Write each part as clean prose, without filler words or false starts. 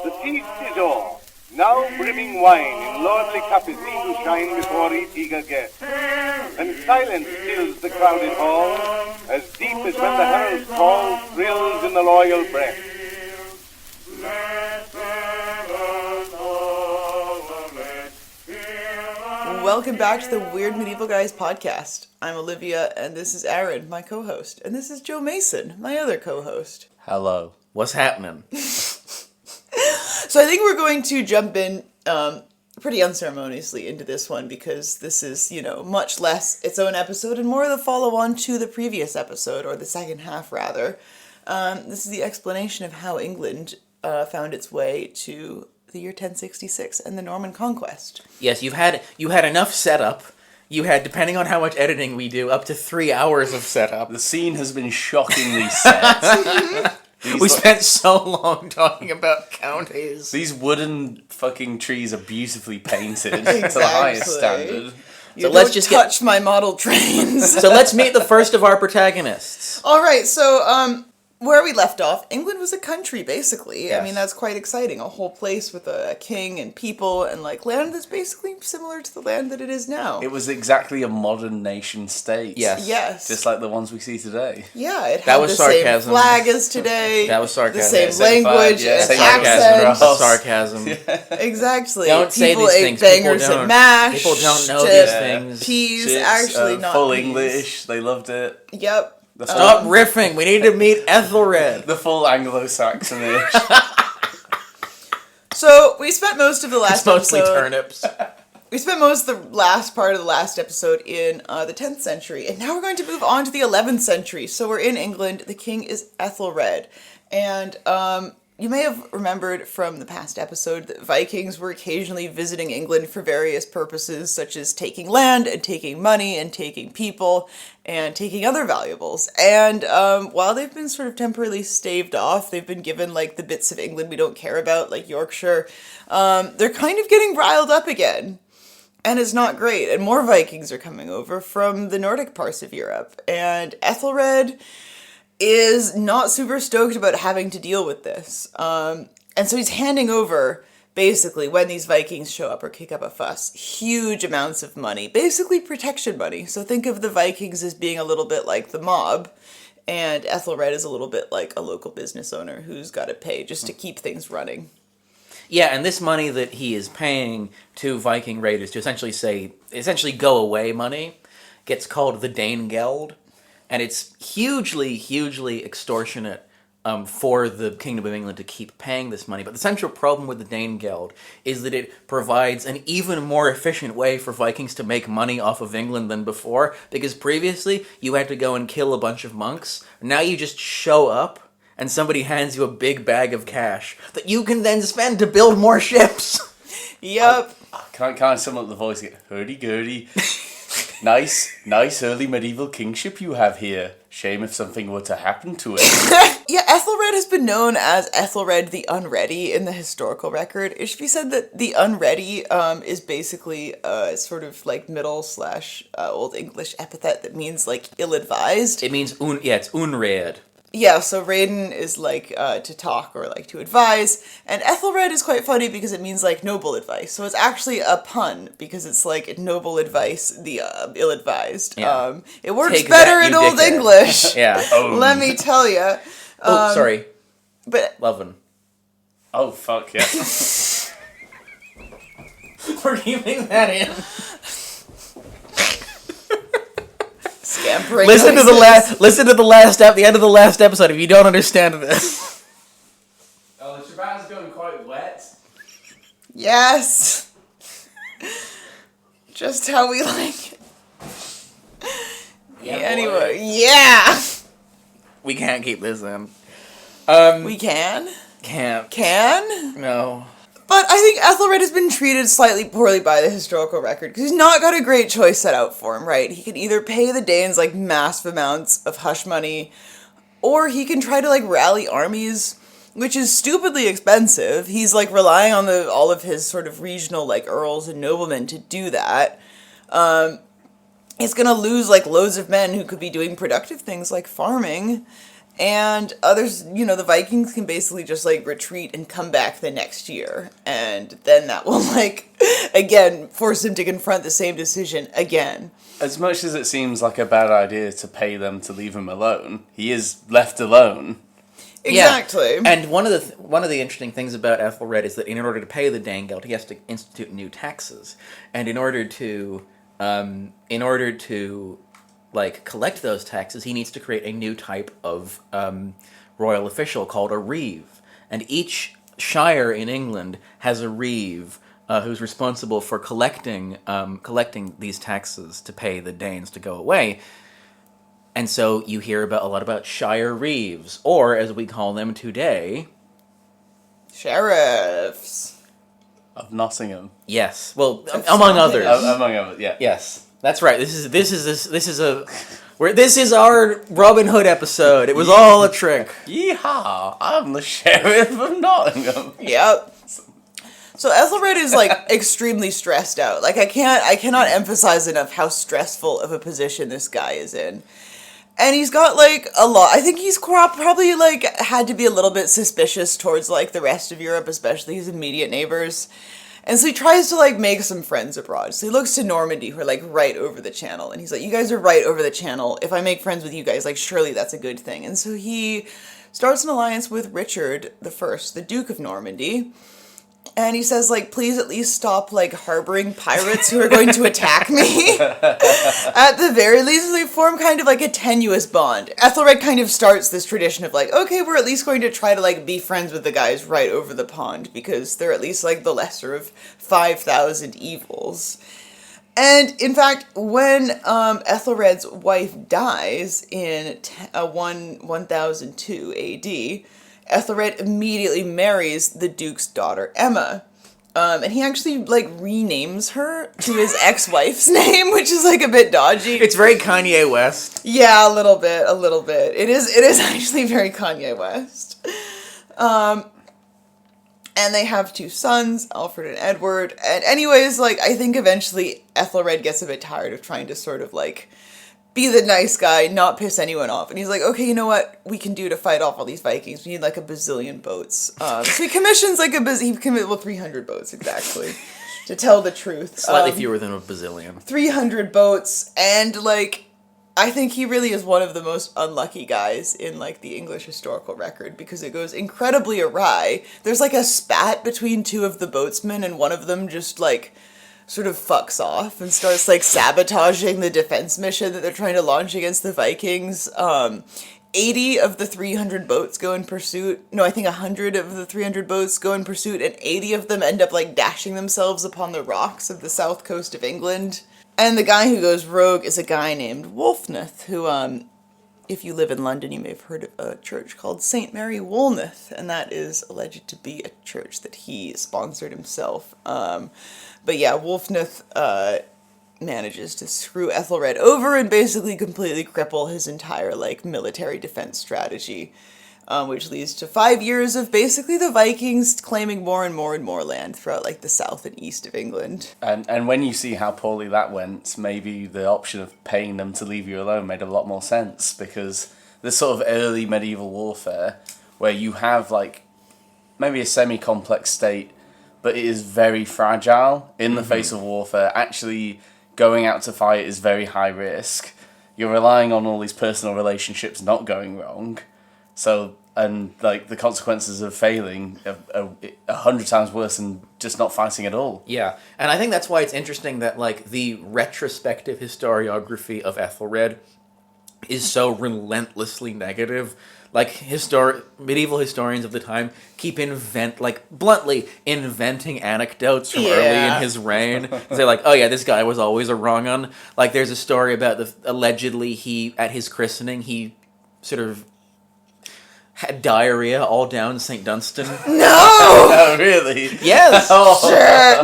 The feast is o'er. Now brimming wine in lordly cup is seen to shine before each eager guest. And silence fills the crowded hall, as deep as when the herald's call thrills in the loyal breast. Welcome back to the Weird Medieval Guys podcast. I'm Olivia, and this is Aaron, my co-host. And this is Joe Mason, my other co-host. Hello. What's happening? So I think we're going to jump in pretty unceremoniously into this one because this is, much less its own episode and more of the follow-on to the previous episode, or the second half, rather. This is the explanation of how England found its way to the year 1066 and the Norman Conquest. Yes, you had enough setup. You had, depending on how much editing we do, up to 3 hours of setup. The scene has been shockingly set. We spent so long talking about counties. These wooden fucking trees are beautifully painted Exactly. to the highest standard. So let's just touch my model trains. So let's meet the first of our protagonists. All right, so where we left off, England was a country, basically. Yes. I mean, that's quite exciting. A whole place with a king and people and, land that's basically similar to the land that it is now. It was exactly a modern nation state. Yes. Yes. Just like the ones we see today. Yeah, it That had was the same sarcasm. flag as today. That was sarcasm. The same Same language flag, yeah, and same accent. sarcasm. Sarcasm. Exactly. Don't say people these ate things. People bangers don't. and mash. People don't know chips, these things. Peas, Chips, actually not full peas. English. They loved it. Yep. Stop riffing. We need to meet Ethelred. The full Anglo-Saxon-ish. So we spent most of the last It's mostly episode. turnips. We spent most of the last part of the last episode in the 10th century, and now we're going to move on to the 11th century. So we're in England. The king is Ethelred, and you may have remembered from the past episode that Vikings were occasionally visiting England for various purposes, such as taking land and taking money and taking people and taking other valuables. And while they've been sort of temporarily staved off, they've been given the bits of England we don't care about, like Yorkshire, they're kind of getting riled up again. And it's not great. And more Vikings are coming over from the Nordic parts of Europe. And Ethelred is not super stoked about having to deal with this. And so he's handing over, basically, when these Vikings show up or kick up a fuss, huge amounts of money. Basically protection money. So think of the Vikings as being a little bit like the mob. And Ethelred is a little bit like a local business owner who's got to pay just to keep things running. Yeah, and this money that he is paying to Viking raiders to essentially go away money gets called the Danegeld, and it's hugely, hugely extortionate for the Kingdom of England to keep paying this money. But the central problem with the Danegeld is that it provides an even more efficient way for Vikings to make money off of England than before, because previously you had to go and kill a bunch of monks. Now you just show up, and somebody hands you a big bag of cash that you can then spend to build more ships. Yep. Can't sum up the voice again. Hurdy-gurdy. Nice early medieval kingship you have here. Shame if something were to happen to it. Yeah, Ethelred has been known as Ethelred the Unready in the historical record. It should be said that the Unready is basically sort of middle/Old English epithet that means ill-advised. It means, it's unread. Yeah, so Raiden is to talk or to advise, and Ethelred is quite funny because it means noble advice. So it's actually a pun because it's noble advice, the ill-advised. Yeah. It works Take better that, in you Old dickhead. English. Yeah. Let me tell you. Sorry. But Lovin'. Oh, fuck, yeah. We're keeping that in. scampering. Listen to the end of the last episode if you don't understand this. Oh, the Shabbat's going quite wet. Yes. Just how we like it. Yeah, anyway, yeah. We can't keep this in. We can? Can't. Can? No. But I think Ethelred has been treated slightly poorly by the historical record, because he's not got a great choice set out for him, right? He can either pay the Danes, massive amounts of hush money, or he can try to, rally armies, which is stupidly expensive. He's, relying on all of his sort of regional, earls and noblemen to do that. He's gonna lose, loads of men who could be doing productive things like farming. And others, the Vikings can basically just, like, retreat and come back the next year. And then that will, like, again, force him to confront the same decision again. As much as it seems like a bad idea to pay them to leave him alone, he is left alone. Exactly. Yeah. And one of the interesting things about Ethelred is that in order to pay the Danegeld, he has to institute new taxes. And in order to like collect those taxes, he needs to create a new type of royal official called a reeve. And each shire in England has a reeve who's responsible for collecting these taxes to pay the Danes to go away. And so you hear a lot about shire reeves, or as we call them today, sheriffs Of Nottingham. Yes, well, among others. Among others, yeah. Yes, that's right. This is our Robin Hood episode. It was all a trick. Yeehaw! I'm the sheriff of Nottingham. Yep. So Ethelred is, like, extremely stressed out. Like, I cannot emphasize enough how stressful of a position this guy is in. And he's got, like, a lot. I think he's probably, like, had to be a little bit suspicious towards, like, the rest of Europe, especially his immediate neighbors. And so he tries to, like, make some friends abroad. So he looks to Normandy, who are, like, right over the channel. And he's like, you guys are right over the channel. If I make friends with you guys, like, surely that's a good thing. And so he starts an alliance with Richard I, the Duke of Normandy. And he says, like, please at least stop, like, harboring pirates who are going to attack me. At the very least, they form kind of, like, a tenuous bond. Ethelred kind of starts this tradition of, like, okay, we're at least going to try to, like, be friends with the guys right over the pond, because they're at least, like, the lesser of 5,000 evils. And, in fact, when Ethelred's wife dies in 1002 AD, Ethelred immediately marries the Duke's daughter, Emma. And he actually, like, renames her to his ex-wife's name, which is, like, a bit dodgy. It's very Kanye West. Yeah, a little bit. It is actually very Kanye West. And they have 2 sons, Alfred and Edward. And anyways, like, I think eventually Ethelred gets a bit tired of trying to sort of, like, be the nice guy, not piss anyone off. And he's like, okay, you know what we can do to fight off all these Vikings? We need, like, a bazillion boats. So he commissions, like, 300 boats, exactly, to tell the truth. Slightly fewer than a bazillion. 300 boats, and, like, I think he really is one of the most unlucky guys in, like, the English historical record, because it goes incredibly awry. There's, like, a spat between 2 of the boatsmen, and one of them just, like, sort of fucks off and starts, like, sabotaging the defense mission that they're trying to launch against the Vikings. 80 of the 300 boats go in pursuit. No, I think 100 of the 300 boats go in pursuit, and 80 of them end up, like, dashing themselves upon the rocks of the south coast of England. And the guy who goes rogue is a guy named Wulfnith, who, if you live in London, you may have heard of a church called St. Mary Woolnoth, and that is alleged to be a church that he sponsored himself. But yeah, Wulfnith manages to screw Ethelred over and basically completely cripple his entire, like, military defense strategy, which leads to 5 years of basically the Vikings claiming more and more and more land throughout, like, the south and east of England. And when you see how poorly that went, maybe the option of paying them to leave you alone made a lot more sense, because this sort of early medieval warfare, where you have, like, maybe a semi-complex state, but it is very fragile in the face of warfare. Actually going out to fight is very high risk. You're relying on all these personal relationships not going wrong. So, and, like, the consequences of failing are 100 times worse than just not fighting at all. Yeah, and I think that's why it's interesting that, like, the retrospective historiography of Ethelred is so relentlessly negative. Like, medieval historians of the time keep bluntly inventing anecdotes from early in his reign. They're like, oh yeah, this guy was always a wrong un. Like, there's a story about allegedly at his christening, he sort of had diarrhea all down St. Dunstan. No! Oh, really? Yes! Shit!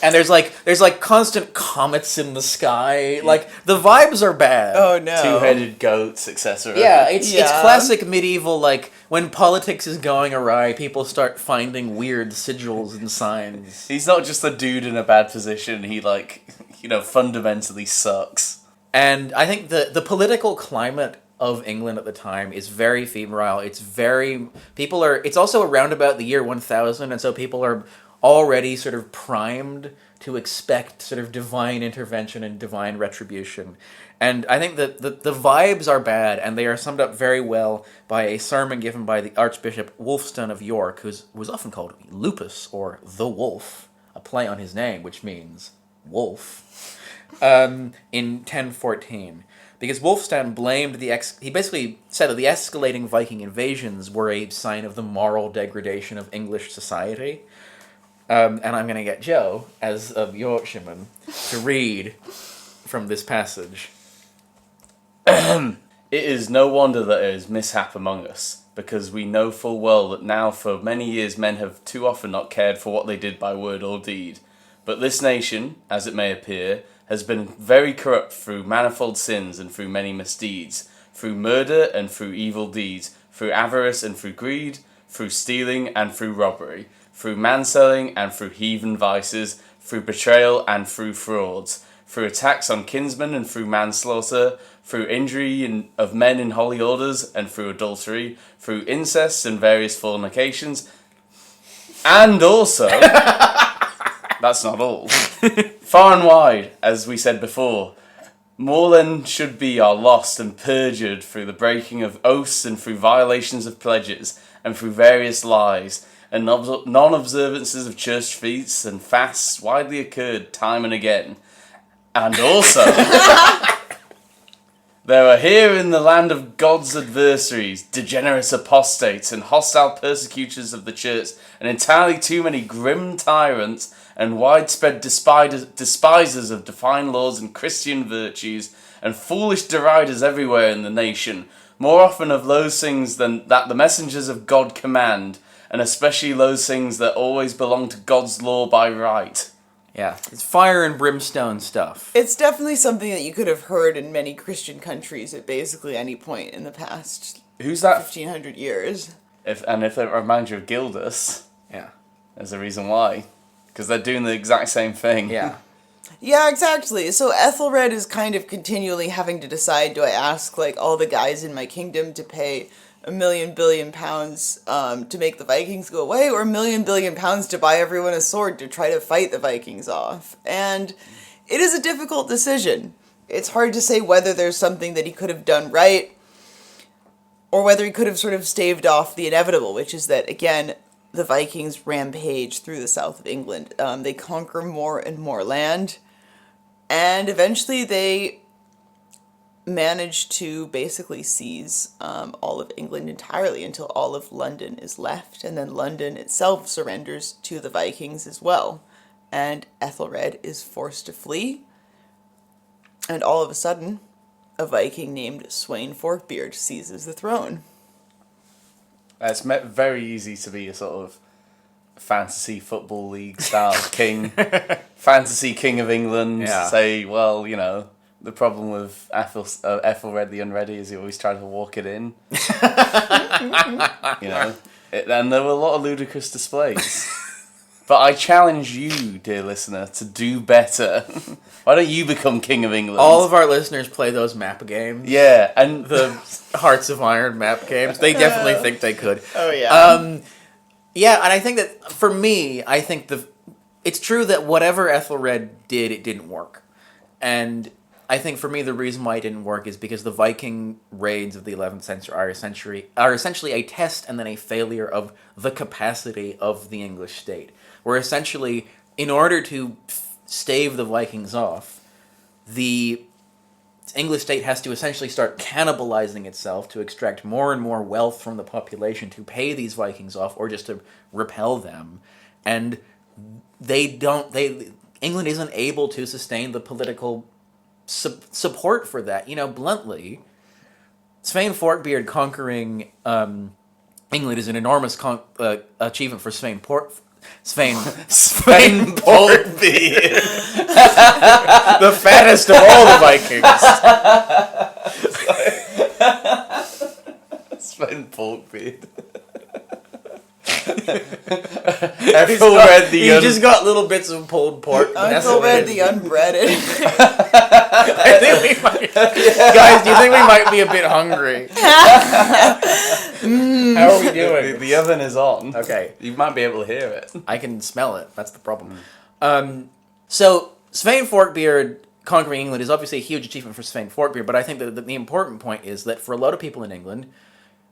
And there's constant comets in the sky. Like, the vibes are bad. Oh no. 2-headed goats, etc. Yeah, it's classic medieval, like, when politics is going awry, people start finding weird sigils and signs. He's not just a dude in a bad position, he, like, fundamentally sucks. And I think the political climate of England at the time is very febrile. It's also around about the year 1000, and so people are already sort of primed to expect sort of divine intervention and divine retribution. And I think that the vibes are bad, and they are summed up very well by a sermon given by the Archbishop Wulfstan of York, who was often called Lupus, or the Wolf, a play on his name, which means wolf, in 1014. Because Wulfstan blamed he basically said that the escalating Viking invasions were a sign of the moral degradation of English society. And I'm going to get Joe, as a Yorkshireman, to read from this passage. It is no wonder that there is mishap among us, because we know full well that now for many years men have too often not cared for what they did by word or deed. But this nation, as it may appear, has been very corrupt through manifold sins and through many misdeeds, through murder and through evil deeds, through avarice and through greed, through stealing and through robbery, through manselling and through heathen vices, through betrayal and through frauds, through attacks on kinsmen and through manslaughter, through injury of men in holy orders and through adultery, through incest and various fornications, and also, that's not all, far and wide, as we said before, more than should be are lost and perjured through the breaking of oaths and through violations of pledges and through various lies, and non-observances of church feasts and fasts widely occurred time and again. And also, there are here in the land of God's adversaries, degenerate apostates and hostile persecutors of the church, and entirely too many grim tyrants and widespread despisers of divine laws and Christian virtues, and foolish deriders everywhere in the nation, more often of those things than that the messengers of God command, and especially those things that always belong to God's law by right. Yeah, it's fire and brimstone stuff. It's definitely something that you could have heard in many Christian countries at basically any point in the past Who's that? 1500 years. If it reminds you of Gildas, Yeah. there's a reason why. Because they're doing the exact same thing. Yeah. Yeah, exactly. So Ethelred is kind of continually having to decide, do I ask like all the guys in my kingdom to pay £1 billion to make the Vikings go away, or £1 billion to buy everyone a sword to try to fight the Vikings off? And it is a difficult decision. It's hard to say whether there's something that he could have done right, or whether he could have sort of staved off the inevitable, which is that, again, the Vikings rampage through the south of England. They conquer more and more land, and eventually they manage to basically seize all of England entirely until all of London is left, and then London itself surrenders to the Vikings as well, and Ethelred is forced to flee, and all of a sudden a Viking named Sweyn Forkbeard seizes the throne. It's very easy to be a sort of fantasy football league style king, fantasy king of England. Yeah. Say, well, you know, the problem with Ethelred the Unready is he always tried to walk it in. You know, and there were a lot of ludicrous displays. But I challenge you, dear listener, to do better. Why don't you become king of England? All of our listeners play those map games. Yeah, and The Hearts of Iron map games. They definitely think they could. Oh, yeah. Yeah, and I think that, for me, I think it's true that whatever Ethelred did, it didn't work. And I think, for me, the reason why it didn't work is because the Viking raids of the 11th century are essentially a test and then a failure of the capacity of the English state. Where essentially, in order to stave the Vikings off, the English state has to essentially start cannibalizing itself to extract more and more wealth from the population to pay these Vikings off, or just to repel them. And England isn't able to sustain the political support for that. You know, bluntly, Sweyn Forkbeard conquering England is an enormous achievement for Sweyn Forkbeard. The fattest of all the Vikings. Sweyn Forkbeard. Ethelred He just got little bits of pulled pork. Ethelred the unbreaded. I think we might, guys, do you think we might be a bit hungry? How are we doing? The oven is on. Okay. You might be able to hear it. I can smell it. That's the problem. So Sweyn Forkbeard conquering England is obviously a huge achievement for Sweyn Forkbeard, but I think that the important point is that for a lot of people in England,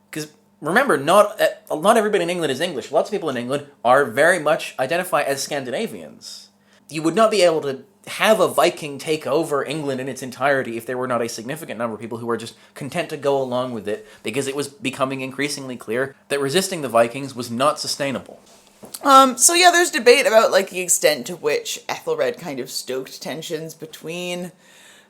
because remember, not everybody in England is English. Lots of people in England are very much identify as Scandinavians. You would not be able to have a Viking take over England in its entirety if there were not a significant number of people who were just content to go along with it, because it was becoming increasingly clear that resisting the Vikings was not sustainable. So yeah, there's debate about like the extent to which Ethelred kind of stoked tensions between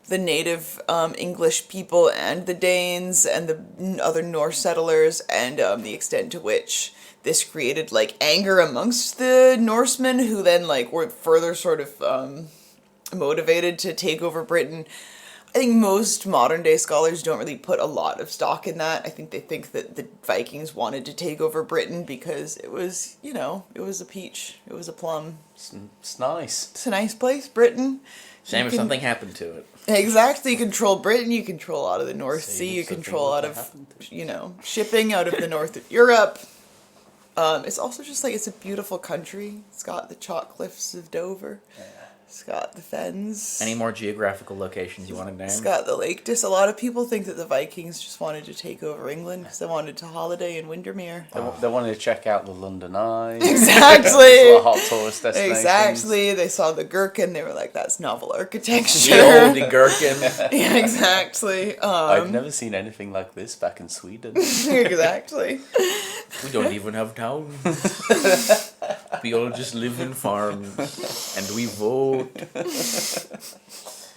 the native English people and the Danes and the other Norse settlers, and the extent to which this created like anger amongst the Norsemen, who then like were further sort of motivated to take over Britain. I think most modern day scholars don't really put a lot of stock in that. I think they think that the Vikings wanted to take over Britain because it was, you know, it was a peach, it was a plum. It's nice. It's a nice place, Britain. Shame if something happened to it. Exactly, you control Britain, you control a lot of the North Sea, you control a lot of, you know, shipping out of the north of Europe. It's also just like, it's a beautiful country. It's got the chalk cliffs of Dover. Yeah. It's got the fens. Any more geographical locations you want to name? It's got the Lake District. A lot of people think that the Vikings just wanted to take over England because they wanted to holiday in Windermere. They wanted to check out the London Eye. Exactly. It's a hot tourist destination. Exactly. They saw the Gherkin. They were like, that's novel architecture. The old Gherkin. Yeah, exactly. I've never seen anything like this back in Sweden. Exactly. We don't even have towns. We all just live in farms. And we vote.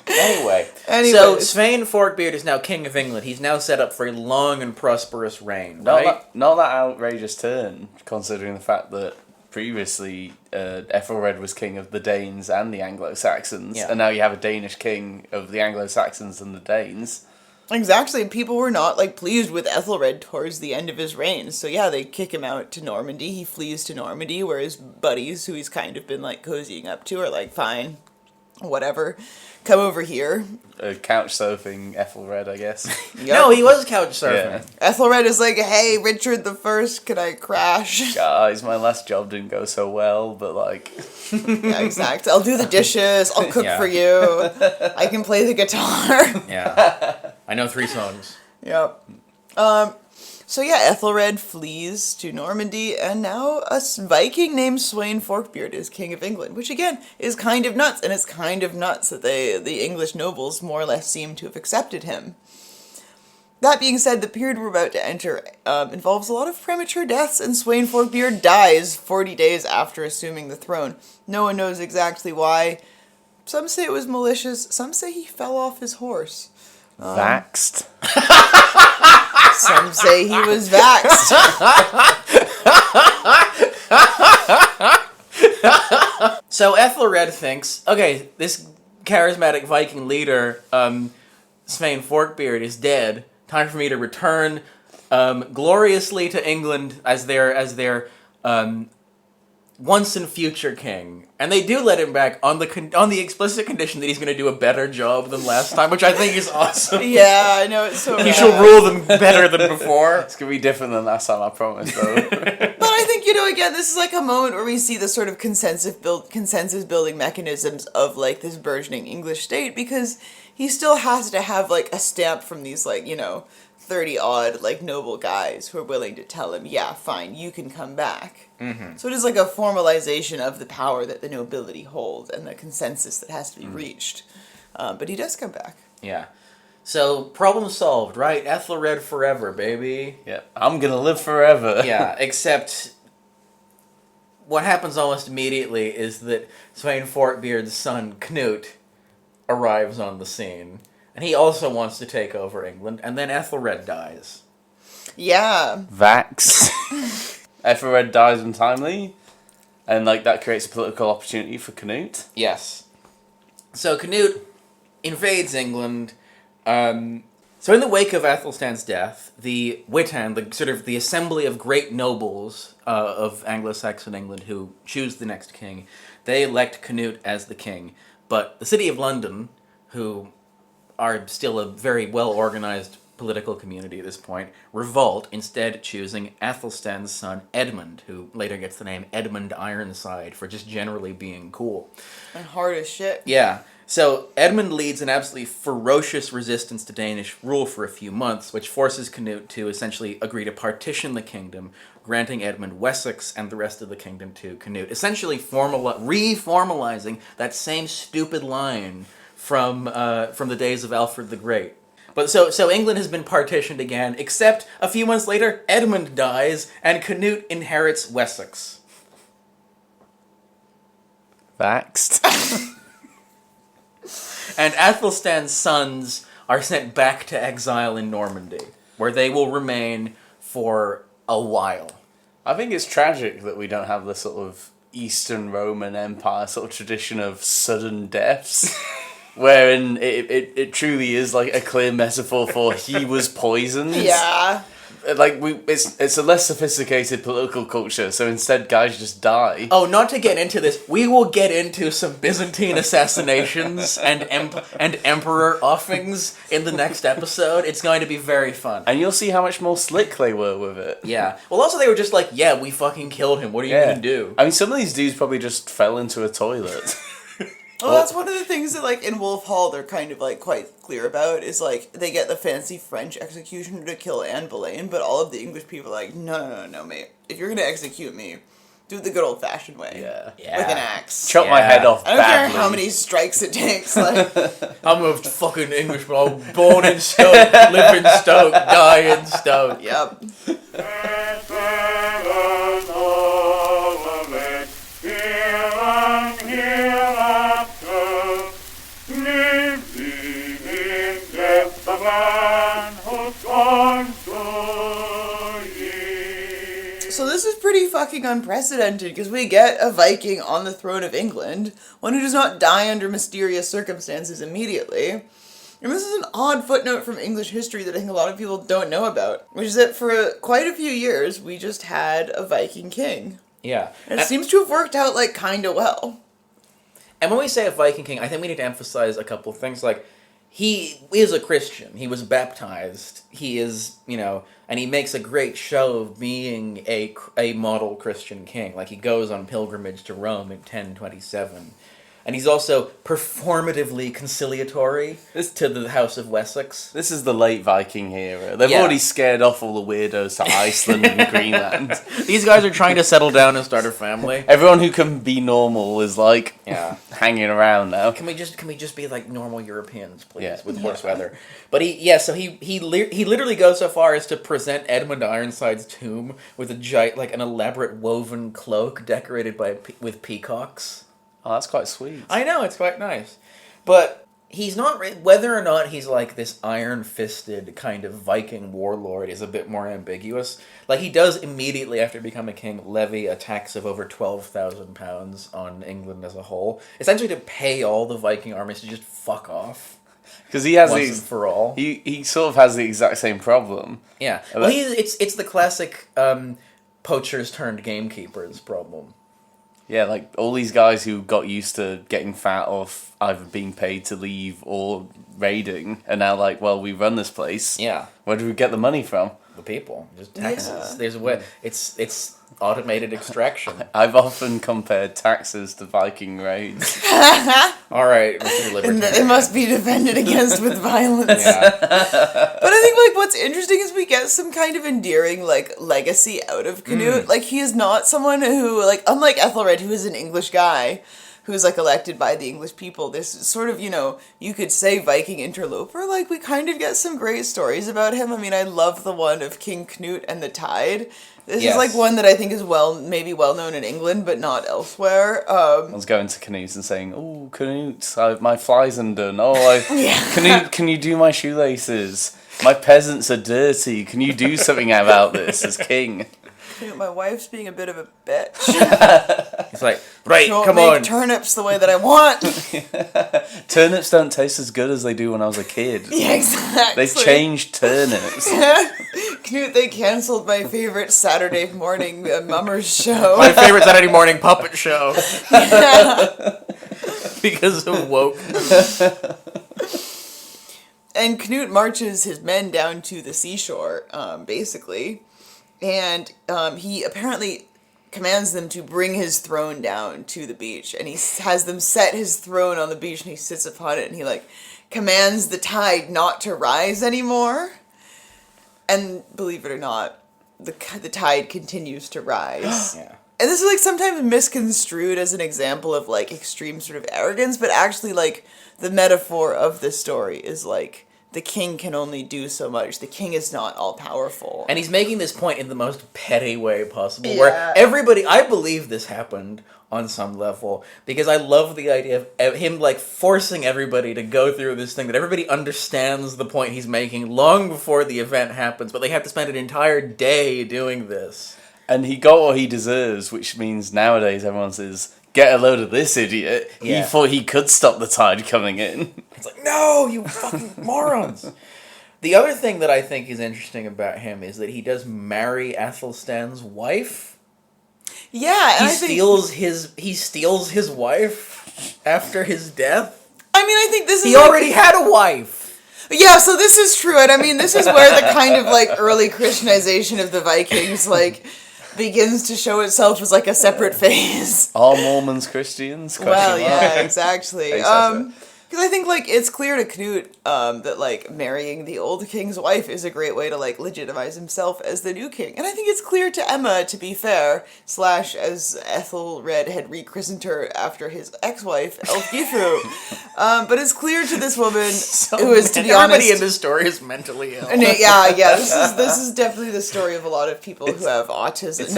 Anyway, so Sweyn Forkbeard is now King of England. He's now set up for a long and prosperous reign, right? Not that outrageous turn, considering the fact that previously Ethelred was king of the Danes and the Anglo-Saxons, and now you have a Danish king of the Anglo-Saxons and the Danes. Exactly, people were not like pleased with Ethelred towards the end of his reign. So yeah, they kick him out to Normandy. He flees to Normandy, where his buddies, who he's kind of been like cozying up to, are like, fine, whatever, come over here. Couch surfing Ethelred, I guess. Yep. No, he was couch surfing. Yeah. Ethelred is like, hey, Richard the First, can I crash? Guys, my last job didn't go so well, but like... Yeah, exactly. I'll do the dishes. I'll cook for you. I can play the guitar. Yeah. I know 3 songs. Yep. So yeah, Ethelred flees to Normandy, and now a Viking named Sweyn Forkbeard is king of England, which again is kind of nuts, and it's kind of nuts that the English nobles more or less seem to have accepted him. That being said, the period we're about to enter involves a lot of premature deaths, and Sweyn Forkbeard dies 40 days after assuming the throne. No one knows exactly why. Some say it was malicious, some say he fell off his horse. Vaxxed. Some say he was vaxxed. So Ethelred thinks, okay, this charismatic Viking leader, Sweyn Forkbeard, is dead. Time for me to return gloriously to England as their once and future king. And they do let him back on the explicit condition that he's going to do a better job than last time, which I think is awesome. Yeah, I know, it's so He bad. shall rule them better than before. It's going to be different than last time, I promise, though. But I think, you know, again, this is like a moment where we see the sort of consensus building mechanisms of like this burgeoning English state, because he still has to have like a stamp from these like, you know, 30-odd like noble guys who are willing to tell him, yeah, fine, you can come back. Mm-hmm. So it is like a formalization of the power that the nobility hold and the consensus that has to be reached. But he does come back. Yeah. So, problem solved, right? Ethelred forever, baby. Yeah, I'm going to live forever. Yeah, except what happens almost immediately is that Sweyn Forkbeard's son, Knut, arrives on the scene. And he also wants to take over England, and then Ethelred dies. Yeah. Vax. Ethelred dies untimely, and like that creates a political opportunity for Canute. Yes. So Canute invades England, So in the wake of Athelstan's death, the Witan, the assembly of great nobles of Anglo-Saxon England who choose the next king, they elect Canute as the king. But the city of London, who are still a very well-organized political community at this point, revolt, instead choosing Athelstan's son Edmund, who later gets the name Edmund Ironside for just generally being cool. And hard as shit. Yeah. So Edmund leads an absolutely ferocious resistance to Danish rule for a few months, which forces Canute to essentially agree to partition the kingdom, granting Edmund Wessex and the rest of the kingdom to Canute, essentially reformalizing that same stupid line from the days of Alfred the Great. But so England has been partitioned again, except a few months later, Edmund dies, and Canute inherits Wessex. Vaxxed. And Athelstan's sons are sent back to exile in Normandy, where they will remain for a while. I think it's tragic that we don't have the sort of Eastern Roman Empire sort of tradition of sudden deaths, wherein it truly is like a clear metaphor for he was poisoned. Yeah. Like it's a less sophisticated political culture, so instead guys just die. Oh, not to get into this, we will get into some Byzantine assassinations and emperor offings in the next episode. It's going to be very fun. And you'll see how much more slick they were with it. Yeah. Well, also they were just like, yeah, we fucking killed him. What are you going to do? I mean, some of these dudes probably just fell into a toilet. Well, that's one of the things that, like, in Wolf Hall, they're kind of, like, quite clear about, is, like, they get the fancy French executioner to kill Anne Boleyn, but all of the English people are like, no, mate. If you're gonna execute me, do it the good old-fashioned way. Yeah. With an axe. Chop my head off I don't care how many strikes it takes, like... I'm a fucking Englishman. I was born in Stoke, live in Stoke, die in Stoke. Yep. So this is pretty fucking unprecedented, because we get a Viking on the throne of England, one who does not die under mysterious circumstances immediately. And this is an odd footnote from English history that I think a lot of people don't know about, which is that for quite a few years, we just had a Viking king. Yeah. And it seems to have worked out, like, kinda well. And when we say a Viking king, I think we need to emphasize a couple of things, like, he is a Christian. He was baptized. He is, and he makes a great show of being a model Christian king. Like, he goes on pilgrimage to Rome in 1027. And he's also performatively conciliatory to the House of Wessex. This is the late Viking era. They've already scared off all the weirdos to Iceland and Greenland. These guys are trying to settle down and start a family. Everyone who can be normal is hanging around now. Can we just be like normal Europeans, please, with worse weather? But he literally goes so far as to present Edmund Ironside's tomb with an elaborate woven cloak decorated with peacocks. Oh, that's quite sweet. I know, it's quite nice. But he's not... Whether or not he's like this iron-fisted kind of Viking warlord is a bit more ambiguous. Like, he does immediately after becoming king levy a tax of over £12,000 on England as a whole. Essentially to pay all the Viking armies to just fuck off. Because he has once and for all. He sort of has the exact same problem. Yeah. Well, it's the classic poachers turned gamekeepers problem. Yeah, like all these guys who got used to getting fat off either being paid to leave or raiding are now like, well, we run this place. Yeah. Where do we get the money from? The people. Just taxes. Yeah. There's a way. It's automated extraction. I've often compared taxes to Viking raids. All right, Mr. Libertarian. And it must be defended against with violence. Yeah. But I think, like, what's interesting is we get some kind of endearing, like, legacy out of Canute. Like, he is not someone who, like, unlike Ethelred, who is an English guy, who's, like, elected by the English people, this sort of, you could say Viking interloper. Like, we kind of get some great stories about him. I mean, I love the one of King Canute and the Tide. This is, like, one that I think is maybe well known in England, but not elsewhere. I was going to Canute and saying, "Oh, Canute, my fly's undone. Oh, Canute, can you do my shoelaces? My peasants are dirty. Can you do something about this as king?" My wife's being a bit of a bitch. He's like, right, Don't come make on. turnips the way that I want. Turnips don't taste as good as they do when I was a kid. Yeah, exactly. They've changed turnips. Knut, they canceled my favorite Saturday morning mummers show. My favorite Saturday morning puppet show. Because of woke. And Knut marches his men down to the seashore, basically. And he apparently commands them to bring his throne down to the beach. And he has them set his throne on the beach, and he sits upon it, and he, commands the tide not to rise anymore. And believe it or not, the tide continues to rise. Yeah. And this is, sometimes misconstrued as an example of, extreme sort of arrogance, but actually, the metaphor of this story is, the king can only do so much. The king is not all-powerful. And he's making this point in the most petty way possible, Yeah. where everybody, I believe this happened on some level, because I love the idea of him, forcing everybody to go through this thing, that everybody understands the point he's making long before the event happens, but they have to spend an entire day doing this. And he got what he deserves, which means nowadays everyone says, get a load of this idiot. Yeah. He thought he could stop the tide coming in. It's like, no, you fucking morons. The other thing that I think is interesting about him is that he does marry Athelstan's wife. Yeah, and He steals his wife after his death. I mean, I think this is... He already had a wife. Yeah, so this is true, and I mean, this is where the kind of, early Christianization of the Vikings, begins to show itself as, a separate phase. Are Mormons Christians? Well, Question mark. yeah, exactly. Exactly. Because I think, it's clear to Knut that, marrying the old king's wife is a great way to, legitimize himself as the new king. And I think it's clear to Emma, to be fair, / as Ethelred had rechristened her after his ex-wife, Elfgifu. But it's clear to this woman, who is, to be honest... Everybody in this story is mentally ill. Yeah, this is definitely the story of a lot of people who have autism.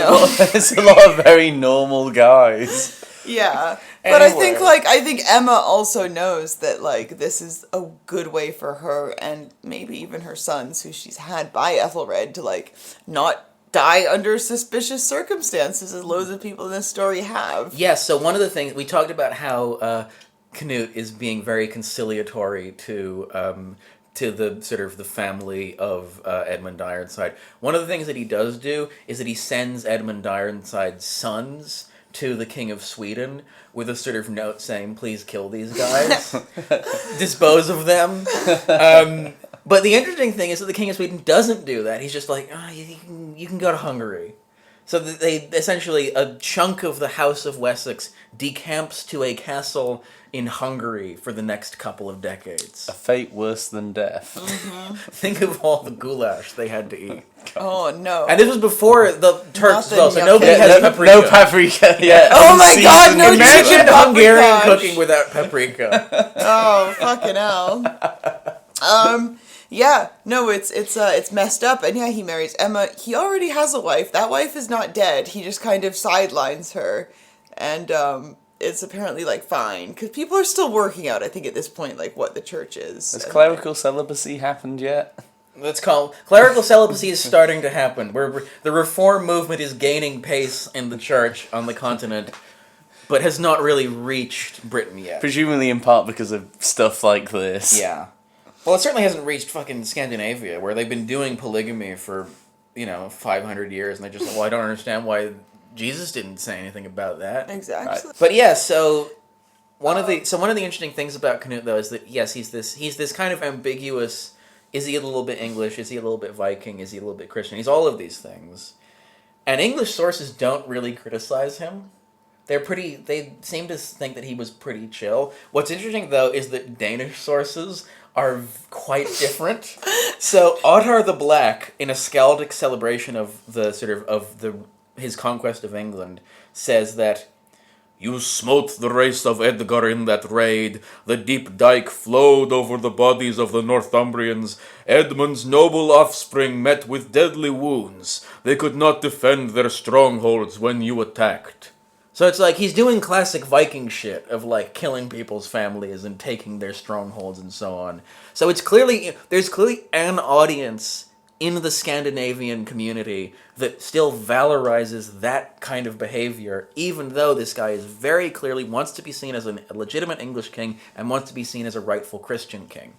It's a lot of very normal guys. Yeah. But I Anyway. think Emma also knows that, this is a good way for her and maybe even her sons, who she's had by Ethelred, to, not die under suspicious circumstances, as loads of people in this story have. Yes, so one of the things, we talked about how Knut is being very conciliatory to the sort of the family of Edmund Ironside. One of the things that he does do is that he sends Edmund Ironside's sons to the King of Sweden with a sort of note saying, please kill these guys. Dispose of them. But the interesting thing is that the King of Sweden doesn't do that. He's just like, you can go to Hungary. So they essentially, a chunk of the House of Wessex decamps to a castle in Hungary for the next couple of decades. A fate worse than death. Mm-hmm. Think of all the goulash they had to eat. Oh, no. And this was before the Turks as well, so Nothing, nobody okay. has paprika. No paprika, yeah. Oh my God, no Imagine chicken Hungarian paprika. cooking without paprika. Oh, fucking hell. Yeah, no, it's messed up, and yeah, he marries Emma. He already has a wife. That wife is not dead. He just kind of sidelines her, and it's apparently fine, because people are still working out, I think, at this point, what the church is. Has clerical celibacy happened yet? Let's call clerical celibacy is starting to happen. The reform movement is gaining pace in the church on the continent, but has not really reached Britain yet. Presumably in part because of stuff like this. Yeah. Well, it certainly hasn't reached fucking Scandinavia, where they've been doing polygamy for, 500 years, and they're just like, well, I don't understand why Jesus didn't say anything about that. Exactly. But yeah, so one of the interesting things about Canute, though, is that yes, he's this kind of ambiguous. Is he a little bit English? Is he a little bit Viking? Is he a little bit Christian? He's all of these things, and English sources don't really criticize him. They seem to think that he was pretty chill. What's interesting, though, is that Danish sources are quite different. So Ottar the Black, in a skaldic celebration of his conquest of England, says that you smote the race of Edgar in that raid. The deep dike flowed over the bodies of the Northumbrians. Edmund's noble offspring met with deadly wounds. They could not defend their strongholds when you attacked. So it's like he's doing classic Viking shit of killing people's families and taking their strongholds and so on. So there's clearly an audience in the Scandinavian community that still valorizes that kind of behavior, even though this guy is very clearly wants to be seen as a legitimate English king and wants to be seen as a rightful Christian king.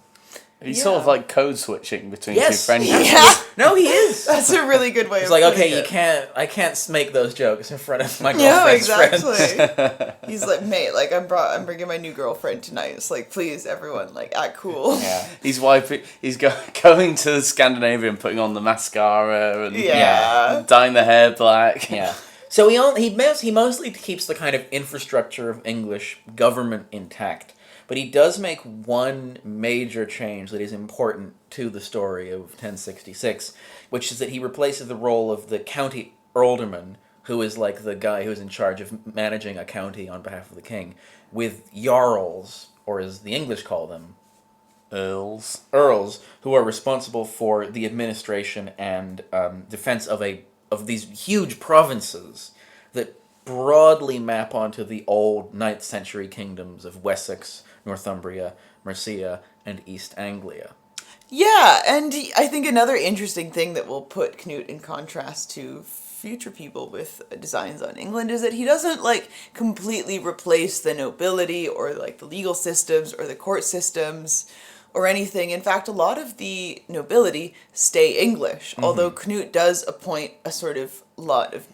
He's sort of like code switching between Yes. two friends. Yeah. No, he is. That's a really good way It's of like, putting okay, it. I can't make those jokes in front of my No, girlfriend's exactly. friends. He's like, mate, like I'm bringing my new girlfriend tonight. It's like, please, everyone, like, act cool. Yeah. He's wiping. He's going to Scandinavia and putting on the mascara and Yeah. dyeing the hair black. Yeah. So he mostly keeps the kind of infrastructure of English government intact, but he does make one major change that is important to the story of 1066, which is that he replaces the role of the county earlderman, who is like the guy who is in charge of managing a county on behalf of the king, with jarls, or as the English call them, Earls. who are responsible for the administration and defense of these huge provinces that broadly map onto the old 9th century kingdoms of Wessex, Northumbria, Mercia, and East Anglia. Yeah, and I think another interesting thing that will put Knut in contrast to future people with designs on England is that he doesn't like completely replace the nobility or like the legal systems or the court systems or anything. In fact, a lot of the nobility stay English, although Knut does appoint a lot of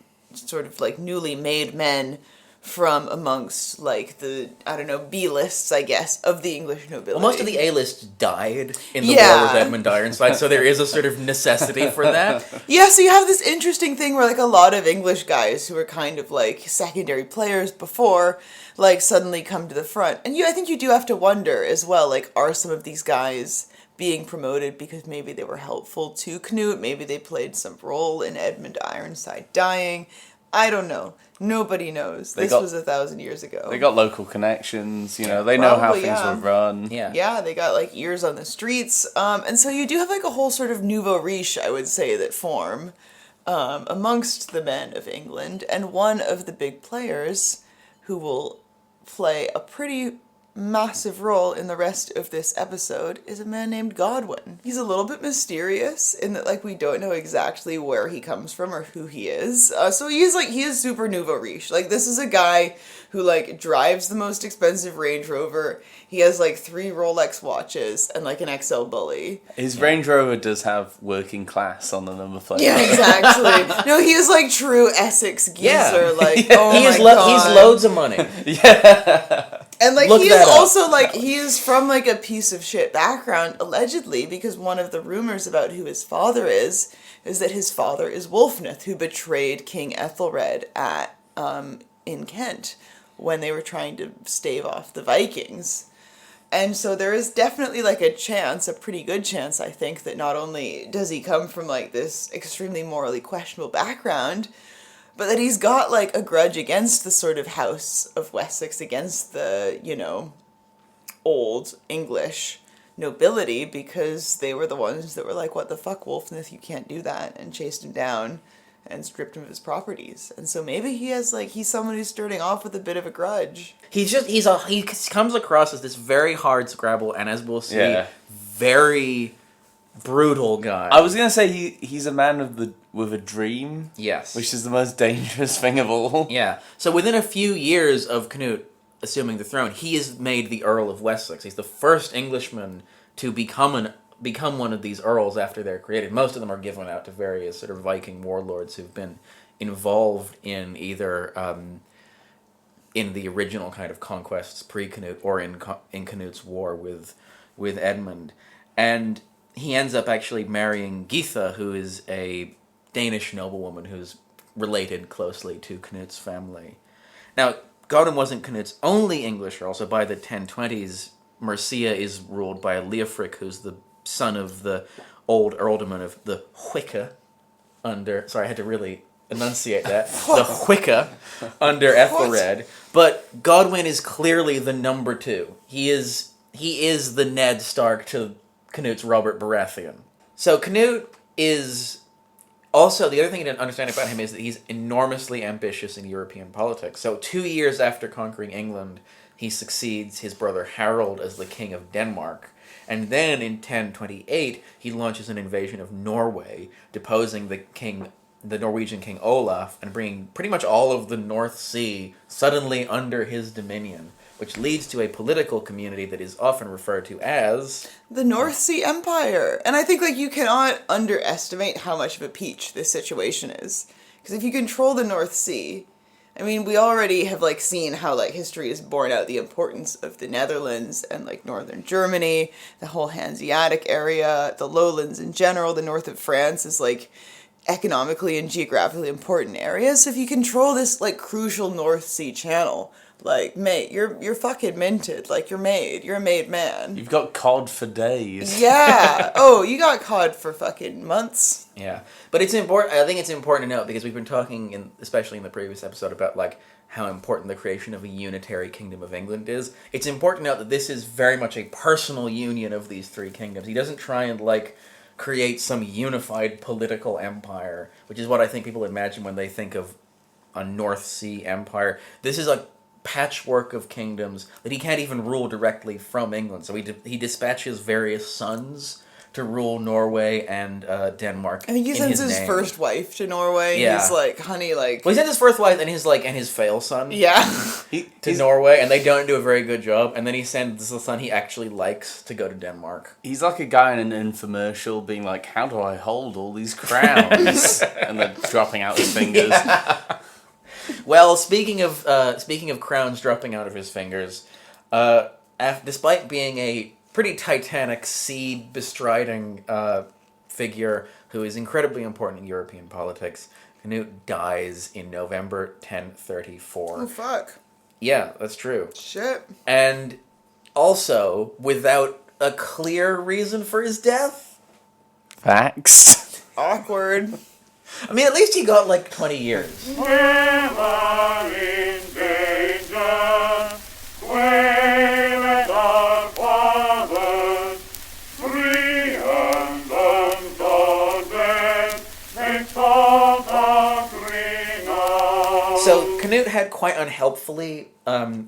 like newly made men from amongst like the, I don't know, B-lists, I guess, of the English nobility. Well, most of the A-list died in the war with Edmund Ironside, so there is a sort of necessity for that. Yeah, so you have this interesting thing where like a lot of English guys who were kind of like secondary players before, like suddenly come to the front. And I think you do have to wonder as well, like, are some of these guys being promoted because maybe they were helpful to Knut, maybe they played some role in Edmund Ironside dying? I don't know. Nobody knows. This was 1,000 years ago. They got local connections, they know how things were run. Yeah, they got like ears on the streets. And so you do have like a whole sort of nouveau riche, I would say, that form amongst the men of England. And one of the big players who will play a pretty massive role in the rest of this episode is a man named Godwin. He's a little bit mysterious in that like we don't know exactly where he comes from or who he is. So he is super nouveau riche. Like this is a guy who like drives the most expensive Range Rover. He has like 3 Rolex watches and like an XL Bully. His Range Rover does have working class on the number plate. Yeah, exactly. No, he is like true Essex geezer. Like, oh he's my God. he's loads of money. And like Look he that is up. also like he is from like a piece of shit background allegedly, because one of the rumors about who his father is that his father is Wulfnith, who betrayed King Ethelred at in Kent when they were trying to stave off the Vikings. And so there is definitely like a chance, a pretty good chance, I think, that not only does he come from like this extremely morally questionable background, but that he's got like a grudge against the sort of House of Wessex, against the, old English nobility, because they were the ones that were like, what the fuck, Wulfnith, you can't do that, and chased him down and stripped him of his properties. And so maybe he's someone who's starting off with a bit of a grudge. He comes across as this very hard scrabble, and as we'll see, very brutal guy. I was gonna say he's a man with a dream. Yes. Which is the most dangerous thing of all. Yeah. So within a few years of Knut assuming the throne, he is made the Earl of Wessex. He's the first Englishman to become one of these earls after they're created. Most of them are given out to various sort of Viking warlords who've been involved in either in the original kind of conquests pre-Knut or in Knut's war with Edmund. And he ends up actually marrying Geitha, who is a Danish noblewoman who's related closely to Knut's family. Now, Godwin wasn't Knut's only English earl, so by the 1020s, Mercia is ruled by Leofric, who's the son of the old earldoman of the Hwicce sorry, I had to really enunciate that, the Hwicce under Ethelred. But Godwin is clearly the number 2. He is the Ned Stark to Knut's Robert Baratheon. So Knut is also, the other thing to understand about him is that he's enormously ambitious in European politics. So 2 years after conquering England, he succeeds his brother Harold as the King of Denmark. And then in 1028, he launches an invasion of Norway, deposing the Norwegian king Olaf, and bringing pretty much all of the North Sea suddenly under his dominion, which leads to a political community that is often referred to as the North Sea Empire. And I think like you cannot underestimate how much of a peach this situation is. Because if you control the North Sea, I mean, we already have like seen how like history has borne out the importance of the Netherlands and like northern Germany, the whole Hanseatic area, the lowlands in general, the north of France is like economically and geographically important areas. So if you control this like crucial North Sea channel, like, mate, you're fucking minted. Like, you're a made man. You've got cod for days. Yeah. Oh, you got cod for fucking months. Yeah, but it's important. I think it's important to note because we've been talking, especially in the previous episode, about like how important the creation of a unitary kingdom of England is. It's important to note that this is very much a personal union of these three kingdoms. He doesn't try and like create some unified political empire, which is what I think people imagine when they think of a North Sea empire. This is a patchwork of kingdoms that he can't even rule directly from England. So he dispatches various sons to rule Norway and Denmark. I think he sends his first wife to Norway. Yeah. He's like, honey, like... Well, he sends his first wife and his fail son yeah. to Norway, and they don't do a very good job. And then he sends the son he actually likes to go to Denmark. He's like a guy in an infomercial being like, how do I hold all these crowns? And then dropping out his fingers. Yeah. Well, speaking of crowns dropping out of his fingers, despite being a pretty titanic seed bestriding figure who is incredibly important in European politics, Canute dies in November 1034. Oh, fuck. Yeah, that's true. Shit. And also, without a clear reason for his death. Facts. Awkward. I mean, at least he got like 20 years. Never in danger, wailed our fathers, free and undaunted, they sought our freedom. So Canute had quite unhelpfully,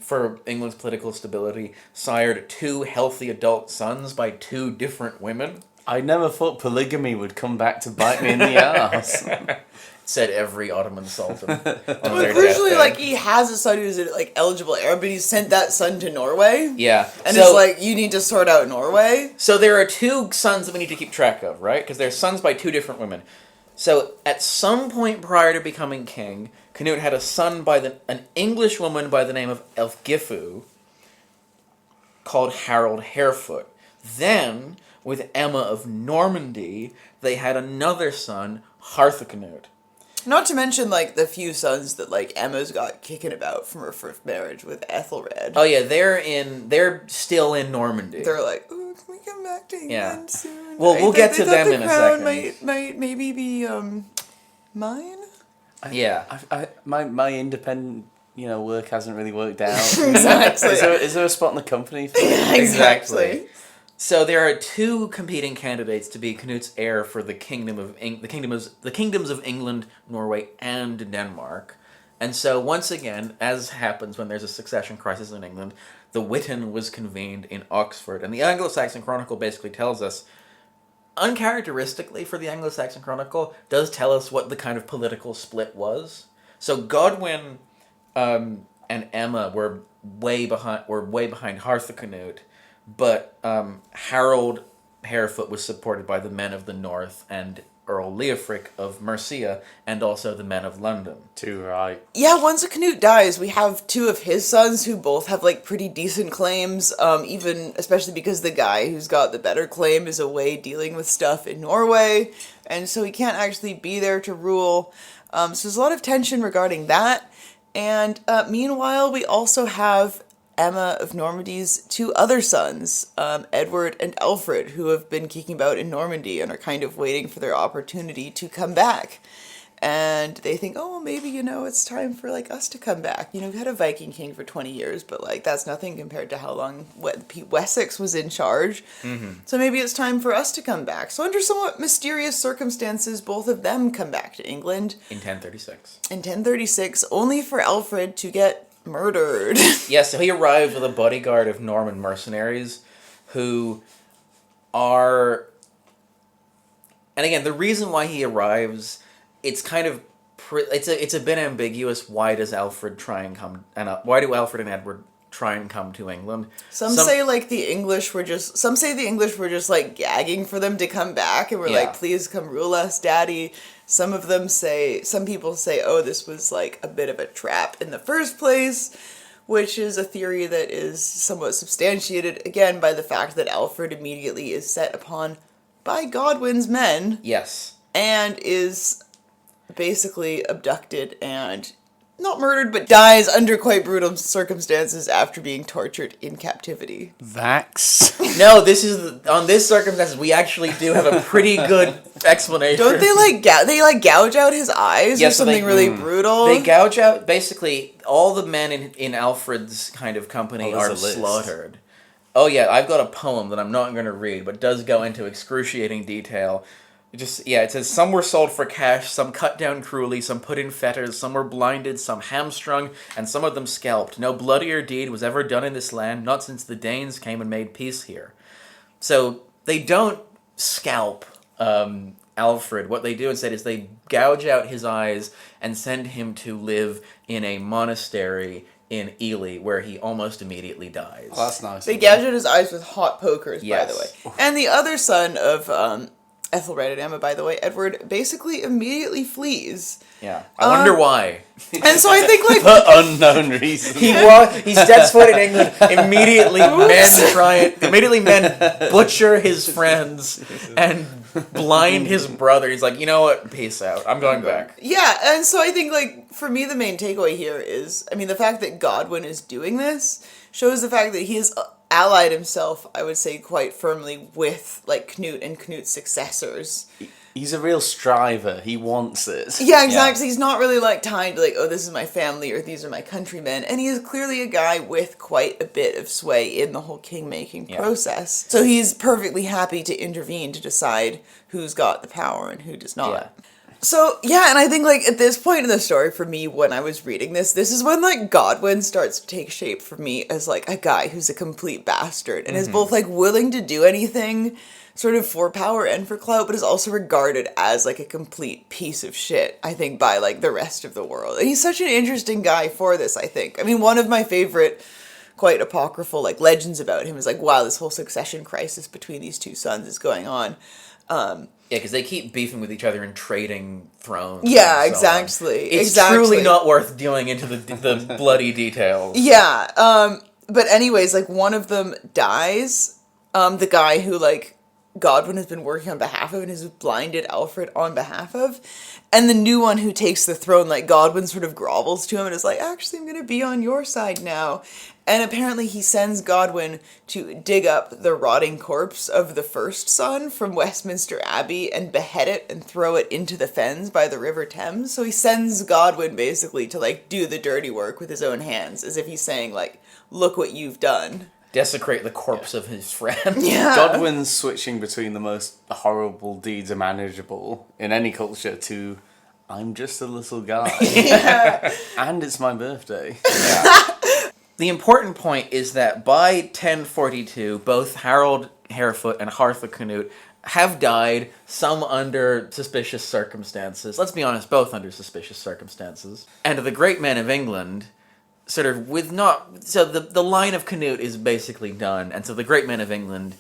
for England's political stability, sired 2 healthy adult sons by 2 different women. I never thought polygamy would come back to bite me in the ass. Said every Ottoman sultan on their Crucially, deathbed. like, he has a son who's like eligible heir, but he sent that son to Norway. Yeah. And it's like, you need to sort out Norway. So there are 2 sons that we need to keep track of, right? Because they're sons by 2 different women. So at some point prior to becoming king, Canute had a son by an English woman by the name of Elfgifu called Harold Harefoot. Then, with Emma of Normandy, they had another son, Harthacnut. Not to mention, like, the few sons that, like, Emma's got kicking about from her first marriage with Ethelred. Oh yeah, they're still in Normandy. They're like, ooh, can we come back to England soon? Well, we'll get to them in a second. Might maybe be, mine? Yeah. My independent, work hasn't really worked out. Exactly. Is there a spot in the company for that? Exactly. So there are 2 competing candidates to be Canute's heir for the kingdoms of England, Norway, and Denmark. And so once again, as happens when there's a succession crisis in England, the Witan was convened in Oxford. And the Anglo-Saxon Chronicle basically tells us, uncharacteristically for the Anglo-Saxon Chronicle, does tell us what the kind of political split was. So Godwin and Emma were way behind Harthacnut. But Harold Harefoot was supported by the men of the north and Earl Leofric of Mercia and also the men of London. Too right. Yeah, once Canute dies, we have 2 of his sons who both have, like, pretty decent claims, especially because the guy who's got the better claim is away dealing with stuff in Norway, and so he can't actually be there to rule. So there's a lot of tension regarding that, and meanwhile, we also have Emma of Normandy's 2 other sons, Edward and Alfred, who have been kicking about in Normandy and are kind of waiting for their opportunity to come back. And they think, oh, maybe, it's time for, like, us to come back. We've had a Viking king for 20 years, but, like, that's nothing compared to how long Pete Wessex was in charge. Mm-hmm. So maybe it's time for us to come back. So under somewhat mysterious circumstances, both of them come back to England. In 1036. In 1036, only for Alfred to get murdered. Yeah, so he arrived with a bodyguard of Norman mercenaries who are... And again, the reason why he arrives, it's kind of... It's a bit ambiguous. Why does Alfred try and come... why do Alfred and Edward try and come to England? Some say the English were just like gagging for them to come back and were like, please come rule us, daddy. Some people say, oh, this was like a bit of a trap in the first place, which is a theory that is somewhat substantiated again by the fact that Alfred immediately is set upon by Godwin's men. Yes. And is basically abducted and not murdered, but dies under quite brutal circumstances after being tortured in captivity. Vax. No, on this circumstances, we actually do have a pretty good explanation. Don't they gouge out his eyes or something really brutal? They gouge out, basically, all the men in Alfred's kind of company are slaughtered. Oh yeah, I've got a poem that I'm not going to read, but does go into excruciating detail. It says, some were sold for cash, some cut down cruelly, some put in fetters, some were blinded, some hamstrung, and some of them scalped. No bloodier deed was ever done in this land, not since the Danes came and made peace here. So, they don't scalp Alfred. What they do instead is they gouge out his eyes and send him to live in a monastery in Ely, where he almost immediately dies. Well, that's nice. They gouge out his eyes with hot pokers, by the way. And the other son of... Ethelred and Emma, by the way, Edward basically immediately flees. Yeah. I wonder why. And so I think, like... For unknown reasons. He steps foot in England, immediately men butcher his friends and blind his brother. He's like, you know what, peace out. I'm going back. Yeah, and so I think, like, for me, the main takeaway here is, I mean, the fact that Godwin is doing this shows the fact that he has allied himself, I would say, quite firmly with, like, Knut and Knut's successors. He's a real striver. He wants it. Yeah, exactly. Yeah. He's not really, like, tied to, like, oh, this is my family or these are my countrymen. And he is clearly a guy with quite a bit of sway in the whole king-making process. So he's perfectly happy to intervene to decide who's got the power and who does not. Yeah. So, yeah, and I think, like, at this point in the story, for me, when I was reading this is when, like, Godwin starts to take shape for me as, like, a guy who's a complete bastard and is both, like, willing to do anything sort of for power and for clout, but is also regarded as, like, a complete piece of shit, I think, by, like, the rest of the world. And he's such an interesting guy for this, I think. I mean, one of my favorite, quite apocryphal, like, legends about him is, like, wow, this whole succession crisis between these two sons is going on. Yeah, because they keep beefing with each other and trading thrones. Yeah, exactly. It's truly not worth dealing into the bloody details. Yeah, but anyways, like, one of them dies. The guy who, like, Godwin has been working on behalf of and has blinded Alfred on behalf of. And the new one who takes the throne, like, Godwin sort of grovels to him and is like, actually, I'm going to be on your side now. And apparently he sends Godwin to dig up the rotting corpse of the first son from Westminster Abbey and behead it and throw it into the fens by the River Thames. So he sends Godwin basically to, like, do the dirty work with his own hands, as if he's saying, like, look what you've done. Desecrate the corpse of his friend. Yeah. Godwin's switching between the most horrible deeds imaginable in any culture to, I'm just a little guy. Yeah. And it's my birthday. Yeah. The important point is that by 1042, both Harold Harefoot and Hartha Canute have died, some under suspicious circumstances. Let's be honest, both under suspicious circumstances. And the great men of England, sort of with not... So the line of Canute is basically done, and so the great men of England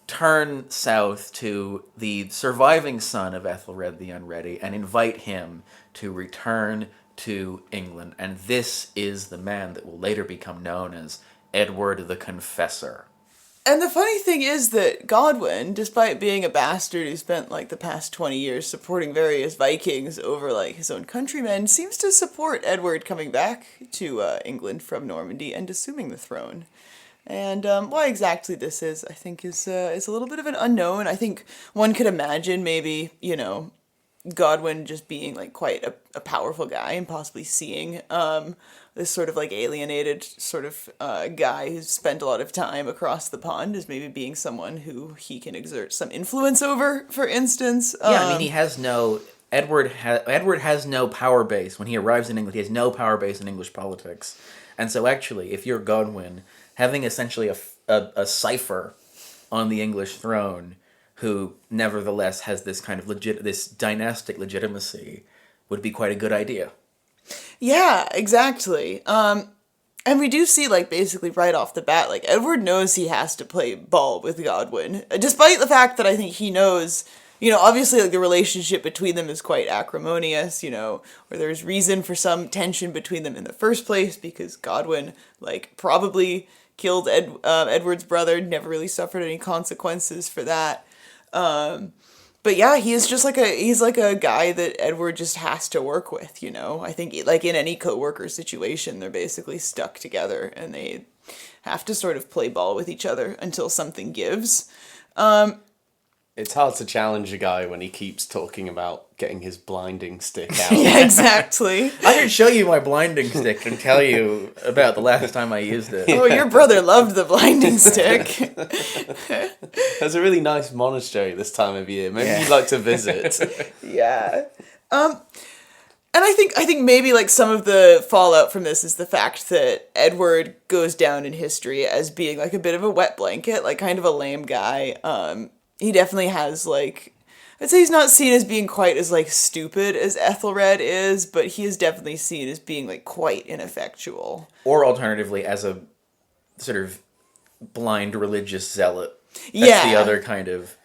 turn south to the surviving son of Ethelred the Unready and invite him to return to England. And this is the man that will later become known as Edward the Confessor. And the funny thing is that Godwin, despite being a bastard who spent, like, the past 20 years supporting various Vikings over, like, his own countrymen, seems to support Edward coming back to England from Normandy and assuming the throne. And why exactly this is, I think, is a little bit of an unknown. I think one could imagine maybe, you know, Godwin just being, like, quite a powerful guy and possibly seeing this sort of, like, alienated sort of guy who's spent a lot of time across the pond as maybe being someone who he can exert some influence over, for instance. Yeah, I mean, he has no... Edward has no power base. When he arrives in England, he has no power base in English politics. And so actually, if you're Godwin, having essentially a cipher on the English throne who nevertheless has this kind of this dynastic legitimacy, would be quite a good idea. Yeah, exactly. And we do see, like, basically right off the bat, like, Edward knows he has to play ball with Godwin, despite the fact that I think he knows, you know, obviously, like, the relationship between them is quite acrimonious, you know, or there's reason for some tension between them in the first place, because Godwin, like, probably killed Edward's brother, never really suffered any consequences for that. But yeah, he's like a guy that Edward just has to work with, you know. I think, like, in any co-worker situation, they're basically stuck together and they have to sort of play ball with each other until something gives. It's hard to challenge a guy when he keeps talking about getting his blinding stick out. Yeah, exactly. I can show you my blinding stick and tell you about the last time I used it. Oh, your brother loved the blinding stick. There's a really nice monastery this time of year. Maybe you'd like to visit. Yeah. And I think maybe, like, some of the fallout from this is the fact that Edward goes down in history as being, like, a bit of a wet blanket, like, kind of a lame guy. He definitely has, like, I'd say he's not seen as being quite as, like, stupid as Ethelred is, but he is definitely seen as being, like, quite ineffectual. Or alternatively, as a sort of blind religious zealot. That's Yeah. the other kind of...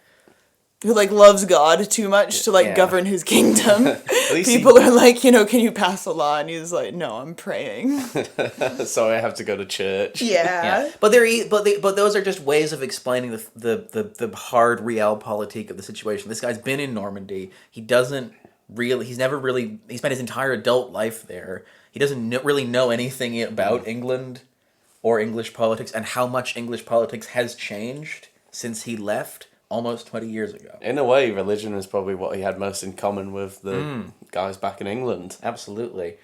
Who, like, loves God too much to, like, Yeah. govern his kingdom. least People are like, you know, can you pass a law? And he's like, no, I'm praying. Sorry, I have to go to church. Yeah. But but those are just ways of explaining the hard realpolitik of the situation. This guy's been in Normandy. He's never really, he spent his entire adult life there. He doesn't really know anything about England or English politics and how much English politics has changed since he left almost 20 years ago. In a way, religion is probably what he had most in common with the guys back in England. Absolutely.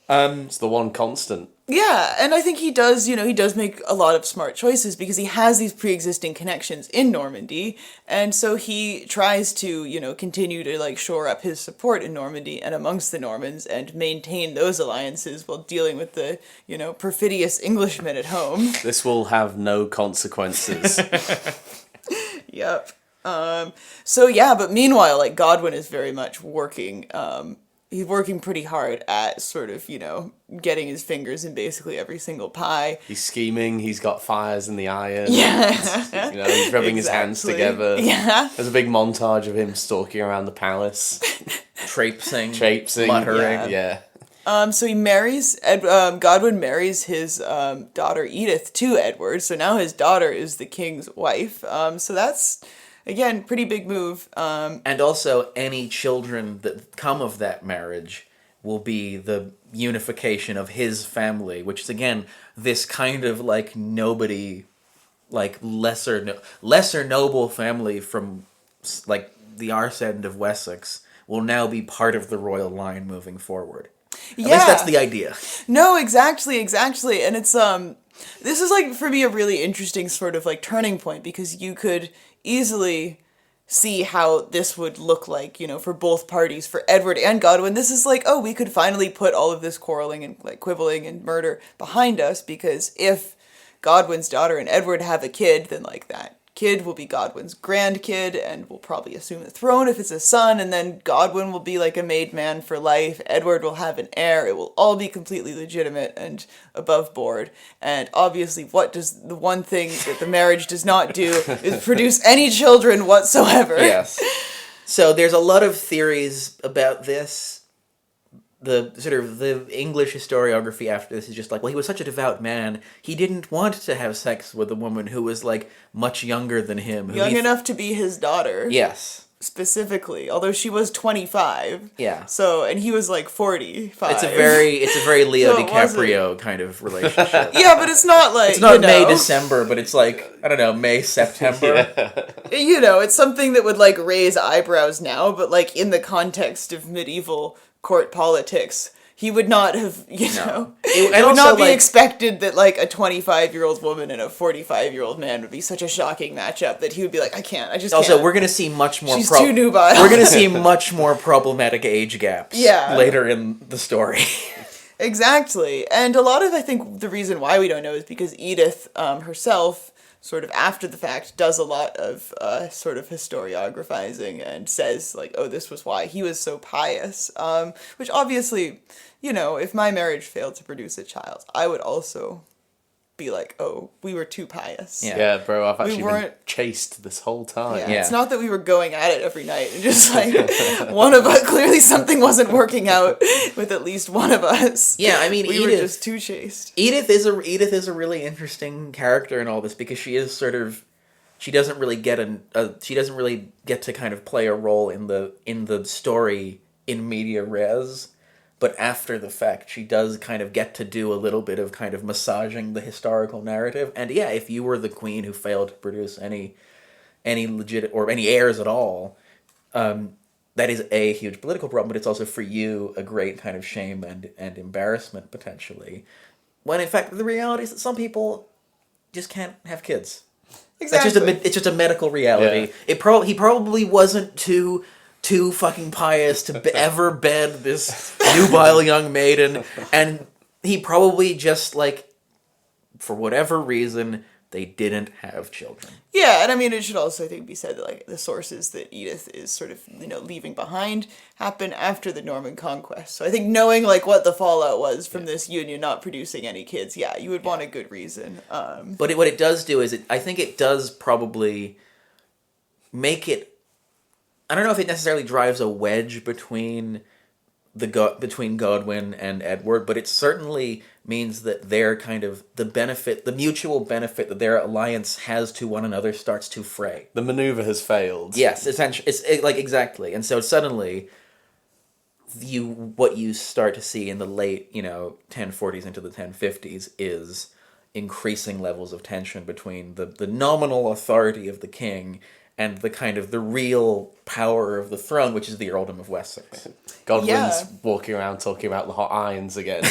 It's the one constant. Yeah, and I think he does make a lot of smart choices because he has these pre-existing connections in Normandy, and so he tries to, you know, continue to, like, shore up his support in Normandy and amongst the Normans and maintain those alliances while dealing with the, you know, perfidious Englishmen at home. This will have no consequences. Yep. So yeah, but meanwhile, like, Godwin is very much working, he's working pretty hard at sort of, you know, getting his fingers in basically every single pie. He's scheming, he's got fires in the iron. Yeah. You know, he's rubbing his hands together. Yeah. There's a big montage of him stalking around the palace. Traipsing, muttering, yeah. So he marries, Godwin marries his daughter Edith to Edward, so now his daughter is the king's wife. So that's, again, pretty big move. And also, any children that come of that marriage will be the unification of his family, which is, again, this kind of, like, nobody, like, lesser noble family from, like, the arse end of Wessex will now be part of the royal line moving forward. At least that's the idea. No, exactly. And it's, this is, like, for me, a really interesting sort of, like, turning point, because you could easily see how this would look like, you know, for both parties, for Edward and Godwin. This is like, oh, we could finally put all of this quarreling and, like, quibbling and murder behind us, because if Godwin's daughter and Edward have a kid, then, like, that kid will be Godwin's grandkid and will probably assume the throne if it's a son, and then Godwin will be, like, a made man for life. Edward will have an heir. It will all be completely legitimate and above board. And obviously, what does the one thing that the marriage does not do is produce any children whatsoever. Yes. So there's a lot of theories about this. The English historiography after this is just like, well, he was such a devout man, he didn't want to have sex with a woman who was, like, much younger than him. Young enough to be his daughter. Yes. Specifically, although she was 25. Yeah. So, and he was, like, 45. It's a very Leo So DiCaprio kind of relationship. Yeah, but it's not like, It's not you know, May, December, but it's like, I don't know, May, September. You know, it's something that would, like, raise eyebrows now, but, like, in the context of medieval court politics, he would not have, you know, it would not be expected that, like, a 25-year-old woman and a 45-year-old man would be such a shocking matchup that he would be like, I just also, can't. we're going to see much more... She's too nubile. We're going to see much more problematic age gaps later in the story. Exactly. And a lot of, I think, the reason why we don't know is because Edith herself sort of after the fact, does a lot of sort of historiographizing and says, like, oh, this was why he was so pious. Which obviously, if my marriage failed to produce a child, I would also be like, oh, we were too pious. Yeah, bro, I've actually been weren't- chased this whole time. Yeah. Yeah. It's not that we were going at it every night and just like one of us, clearly something wasn't working out with at least one of us. Yeah, I mean, we Edith, were just too chaste. Edith is a really interesting character in all this because she is sort of, she doesn't really get to kind of play a role in the story in media res. But after the fact, she does kind of get to do a little bit of kind of massaging the historical narrative. And yeah, if you were the queen who failed to produce any legit or any heirs at all, that is a huge political problem. But it's also for you a great kind of shame and embarrassment potentially. When in fact the reality is that some people just can't have kids. Exactly. It's just a medical reality. Yeah. He probably wasn't too fucking pious to ever bed this nubile young maiden, and he probably just, like, for whatever reason, they didn't have children. Yeah, and I mean, it should also, I think, be said that, like, the sources that Edith is sort of, leaving behind happen after the Norman Conquest. So I think knowing, like, what the fallout was from this union not producing any kids, yeah, you would want a good reason. But what it does do is, I think it does probably make it, I don't know if it necessarily drives a wedge between between Godwin and Edward, but it certainly means that their kind of the mutual benefit that their alliance has to one another starts to fray. The maneuver has failed. Yes, essentially, exactly, and so suddenly, what you start to see in the late 1040s into the 1050s is increasing levels of tension between the nominal authority of the king and the kind of the real power of the throne, which is the earldom of Wessex. Godwin's walking around talking about the hot irons again.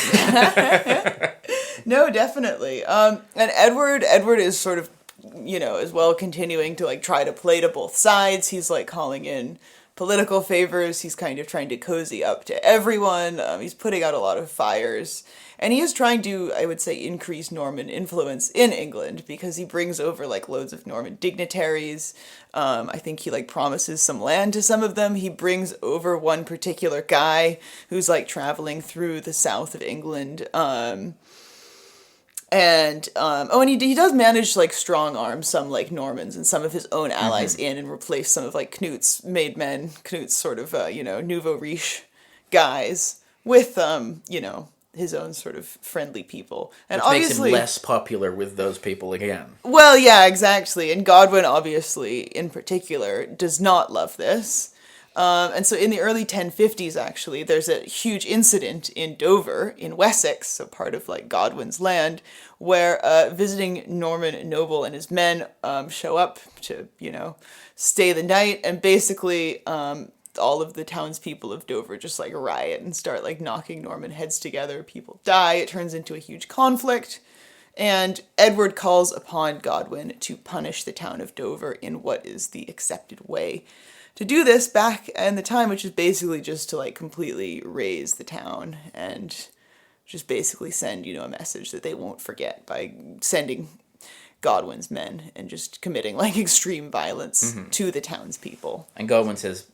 No, definitely. And Edward is sort of, as well continuing to, like, try to play to both sides. He's, like, calling in political favors. He's kind of trying to cozy up to everyone. He's putting out a lot of fires. And he is trying to, I would say, increase Norman influence in England because he brings over, like, loads of Norman dignitaries. I think he, like, promises some land to some of them. He brings over one particular guy who's, like, traveling through the south of England. And he does manage to, like, strong arm some, like, Normans and some of his own allies in and replace some of, like, Knut's sort of, nouveau riche guys with, his own sort of friendly people. And Which makes obviously him less popular with those people again. Well, yeah, exactly. And Godwin, obviously, in particular, does not love this. And so in the early 1050s, actually, there's a huge incident in Dover, in Wessex, so part of, like, Godwin's land, where visiting Norman noble and his men show up to, stay the night, and basically all of the townspeople of Dover just, like, riot and start, like, knocking Norman heads together. People die. It turns into a huge conflict. And Edward calls upon Godwin to punish the town of Dover in what is the accepted way to do this back in the time, which is basically just to, like, completely raise the town and just basically send, a message that they won't forget by sending Godwin's men and just committing, like, extreme violence to the townspeople. And Godwin says,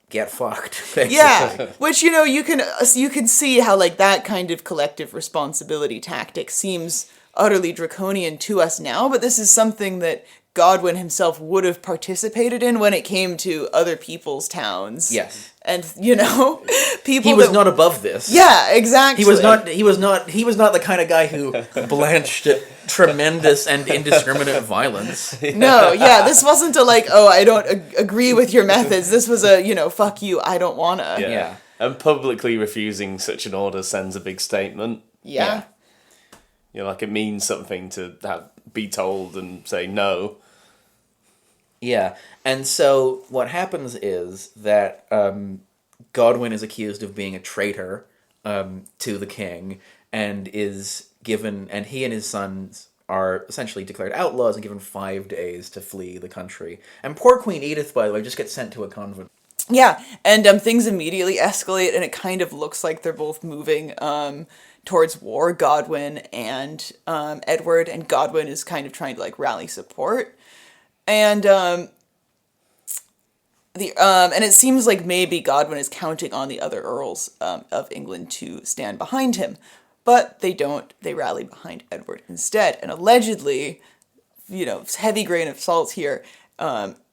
get fucked, basically. Yeah, which, you can see how, like, that kind of collective responsibility tactic seems utterly draconian to us now, but this is something that Godwin himself would have participated in when it came to other people's towns. Yes. And, people He was not above this. Yeah, exactly. He was not the kind of guy who blanched at tremendous and indiscriminate violence. No, yeah, this wasn't a, like, oh, I don't agree with your methods. This was a, fuck you, I don't wanna. Yeah. And publicly refusing such an order sends a big statement. Yeah. Like, it means something to be told and say no. Yeah, and so what happens is that Godwin is accused of being a traitor to the king, and he and his sons are essentially declared outlaws and given 5 days to flee the country. And poor Queen Edith, by the way, just gets sent to a convent. Yeah, and things immediately escalate, and it kind of looks like they're both moving towards war. Godwin and Edward, and Godwin is kind of trying to like rally support, and and it seems like maybe Godwin is counting on the other earls of England to stand behind him, but they don't. They rally behind Edward instead, and allegedly, heavy grain of salt here.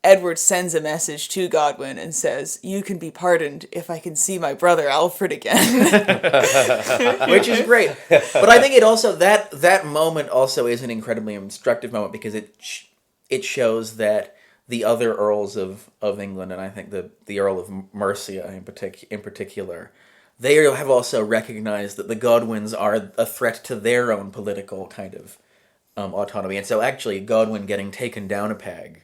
Edward sends a message to Godwin and says, "You can be pardoned if I can see my brother Alfred again." Which is great. But I think it also, that moment also is an incredibly instructive moment because it shows that the other earls of England, and I think the Earl of Mercia in particular, they have also recognized that the Godwins are a threat to their own political kind of autonomy. And so actually Godwin getting taken down a peg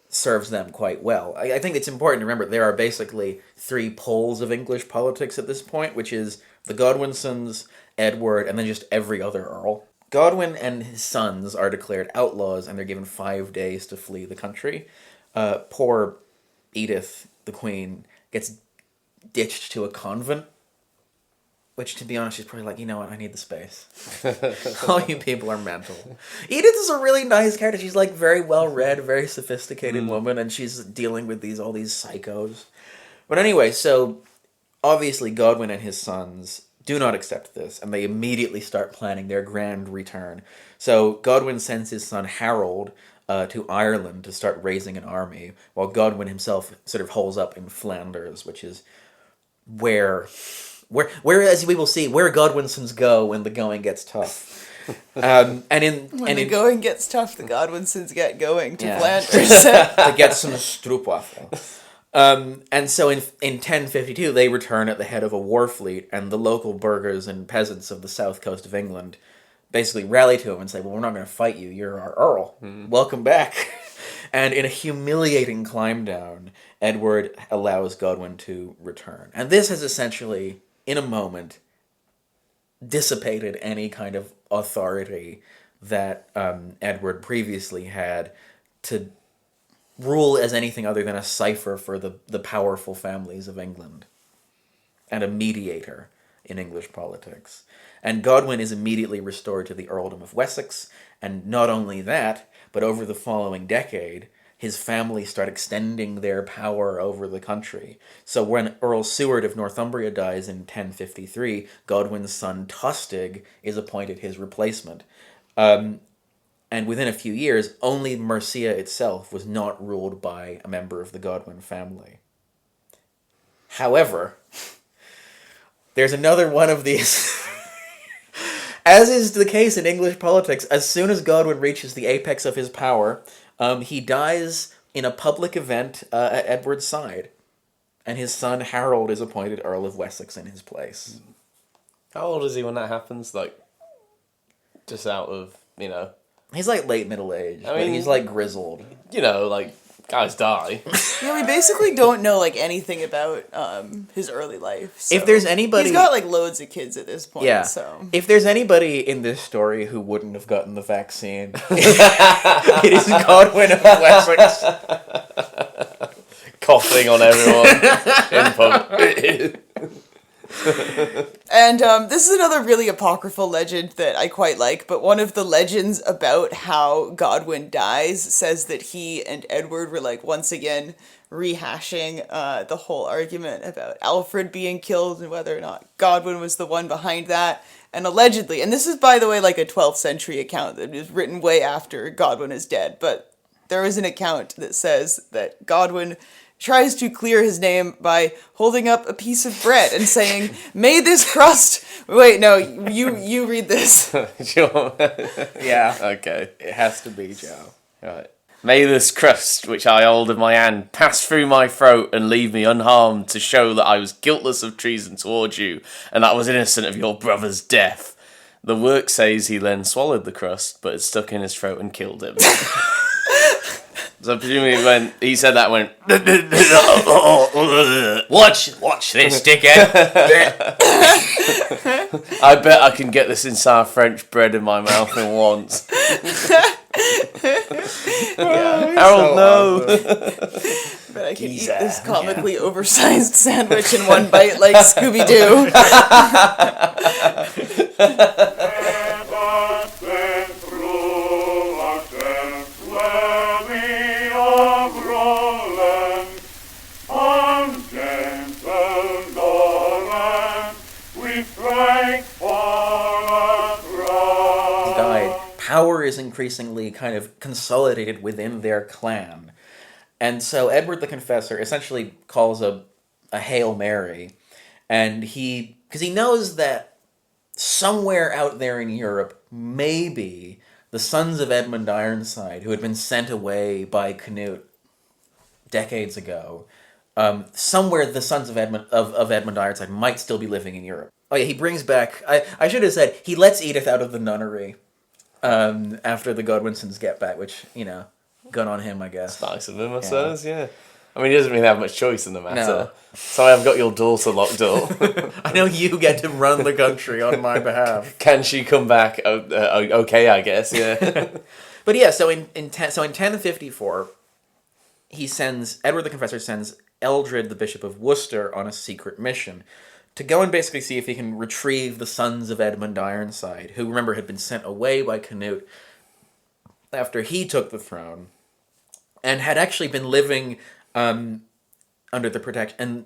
serves them quite well. I think it's important to remember there are basically three poles of English politics at this point, which is the Godwinsons, Edward, and then just every other earl. Godwin and his sons are declared outlaws, and they're given 5 days to flee the country. Poor Edith, the queen, gets ditched to a convent, which, to be honest, she's probably like, you know what, I need the space. All you people are mental. Edith is a really nice character. She's like very well-read, very sophisticated woman, and she's dealing with all these psychos. But anyway, so obviously Godwin and his sons do not accept this, and they immediately start planning their grand return. So Godwin sends his son Harold to Ireland to start raising an army, while Godwin himself sort of holes up in Flanders, which is where as we will see, where Godwinsons go when the going gets tough. When the going gets tough, the Godwinsons get going to Flanders. To get some stroopwafel. And so in 1052, they return at the head of a war fleet, and the local burghers and peasants of the south coast of England basically rally to him and say, well, we're not going to fight you, you're our earl. Welcome back. And in a humiliating climb down, Edward allows Godwin to return. And this has essentially, in a moment, dissipated any kind of authority that Edward previously had to rule as anything other than a cipher for the powerful families of England and a mediator in English politics. And Godwin is immediately restored to the earldom of Wessex, and not only that, but over the following decade, his family start extending their power over the country. So when Earl Seward of Northumbria dies in 1053, Godwin's son Tostig is appointed his replacement. And within a few years, only Mercia itself was not ruled by a member of the Godwin family. However, there's another one of these. As is the case in English politics, as soon as Godwin reaches the apex of his power, he dies in a public event at Edward's side, and his son Harold is appointed Earl of Wessex in his place. How old is he when that happens? Like, just out of, He's like late middle age. I mean, he's like grizzled. Guys die. Yeah, we basically don't know anything about his early life. So. If there's anybody, he's got loads of kids at this point. Yeah. So if there's anybody in this story who wouldn't have gotten the vaccine, it is Godwin of Wessex. Coughing on everyone in public. And this is another really apocryphal legend that I quite like, but one of the legends about how Godwin dies says that he and Edward were once again rehashing the whole argument about Alfred being killed and whether or not Godwin was the one behind that. And allegedly, and this is by the way a 12th century account that is written way after Godwin is dead, but there is an account that says that Godwin tries to clear his name by holding up a piece of bread and saying, "May this crust..." Wait, no, you read this. Yeah. Okay. It has to be Joe. Right. May this crust, which I hold in my hand, pass through my throat and leave me unharmed to show that I was guiltless of treason towards you, and that I was innocent of your brother's death. The work says he then swallowed the crust, but it stuck in his throat and killed him. So presumably when he said that, went, watch this, dickhead. I bet I can get this entire French bread in my mouth in once. Yeah, Harold, no. But I can eat Geezer, this comically oversized sandwich in one bite like Scooby-Doo. Power is increasingly kind of consolidated within their clan. And so Edward the Confessor essentially calls a Hail Mary, and because he knows that somewhere out there in Europe, maybe the sons of Edmund Ironside, who had been sent away by Canute decades ago, somewhere the sons of Edmund Ironside might still be living in Europe. Oh yeah, he brings back, I should have said, he lets Edith out of the nunnery after the Godwinsons get back, which, good on him, I guess. Nice of him, I suppose, yeah. I mean, he doesn't really have much choice in the matter. No. Sorry, I've got your daughter locked up. I know you get to run the country on my behalf. Can she come back? Okay, I guess, yeah. But yeah, so in 1054, Edward the Confessor sends Eldred, the Bishop of Worcester, on a secret mission to go and basically see if he can retrieve the sons of Edmund Ironside, who, remember, had been sent away by Canute after he took the throne, and had actually been living under the protection